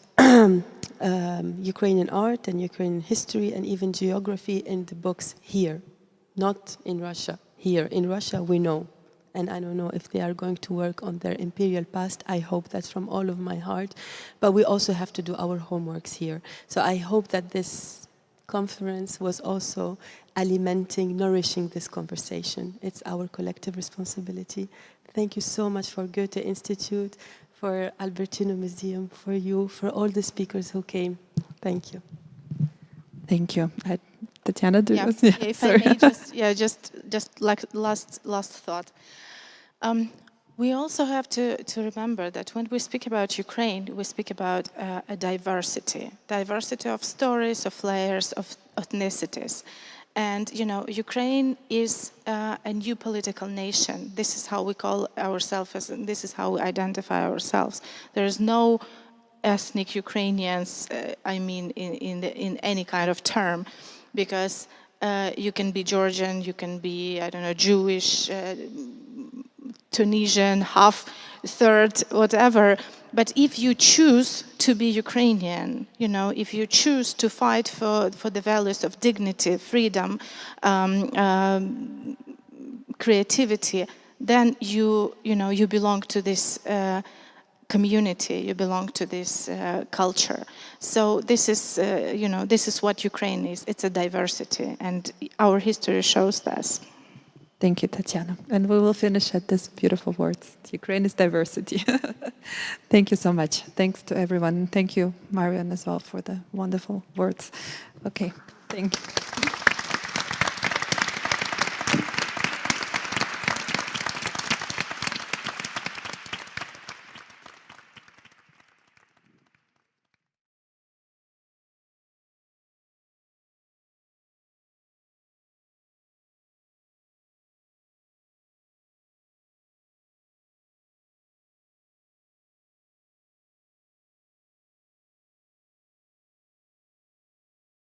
Ukrainian art and Ukrainian history and even geography in the books here, not in Russia. Here in Russia we know, and I don't know if they are going to work on their imperial past. I hope that from all of my heart, but we also have to do our homeworks here. So I hope that this conference was also alimenting, nourishing this conversation. It's our collective responsibility. Thank you so much for Goethe Institute, for Albertino Museum, for you, for all the speakers who came. Thank you. Thank you. Tatiana, if I may just like last thought. We also have to remember that when we speak about Ukraine, we speak about a diversity of stories, of layers, of ethnicities. And, you know, Ukraine is a new political nation. This is how we call ourselves, and this is how we identify ourselves. There is no ethnic Ukrainians, I mean, in any kind of term, because you can be Georgian, you can be, I don't know, Jewish, Tunisian, half, third, whatever. But if you choose to be Ukrainian, you know, if you choose to fight for the values of dignity, freedom, creativity, then you belong to this community, you belong to this culture. So this is, this is what Ukraine is. It's a diversity, and our history shows this. Thank you, Tatiana. And we will finish at this beautiful words. Ukraine is diversity. Thank you so much. Thanks to everyone. Thank you, Marian, as well, for the wonderful words. Okay, thank you.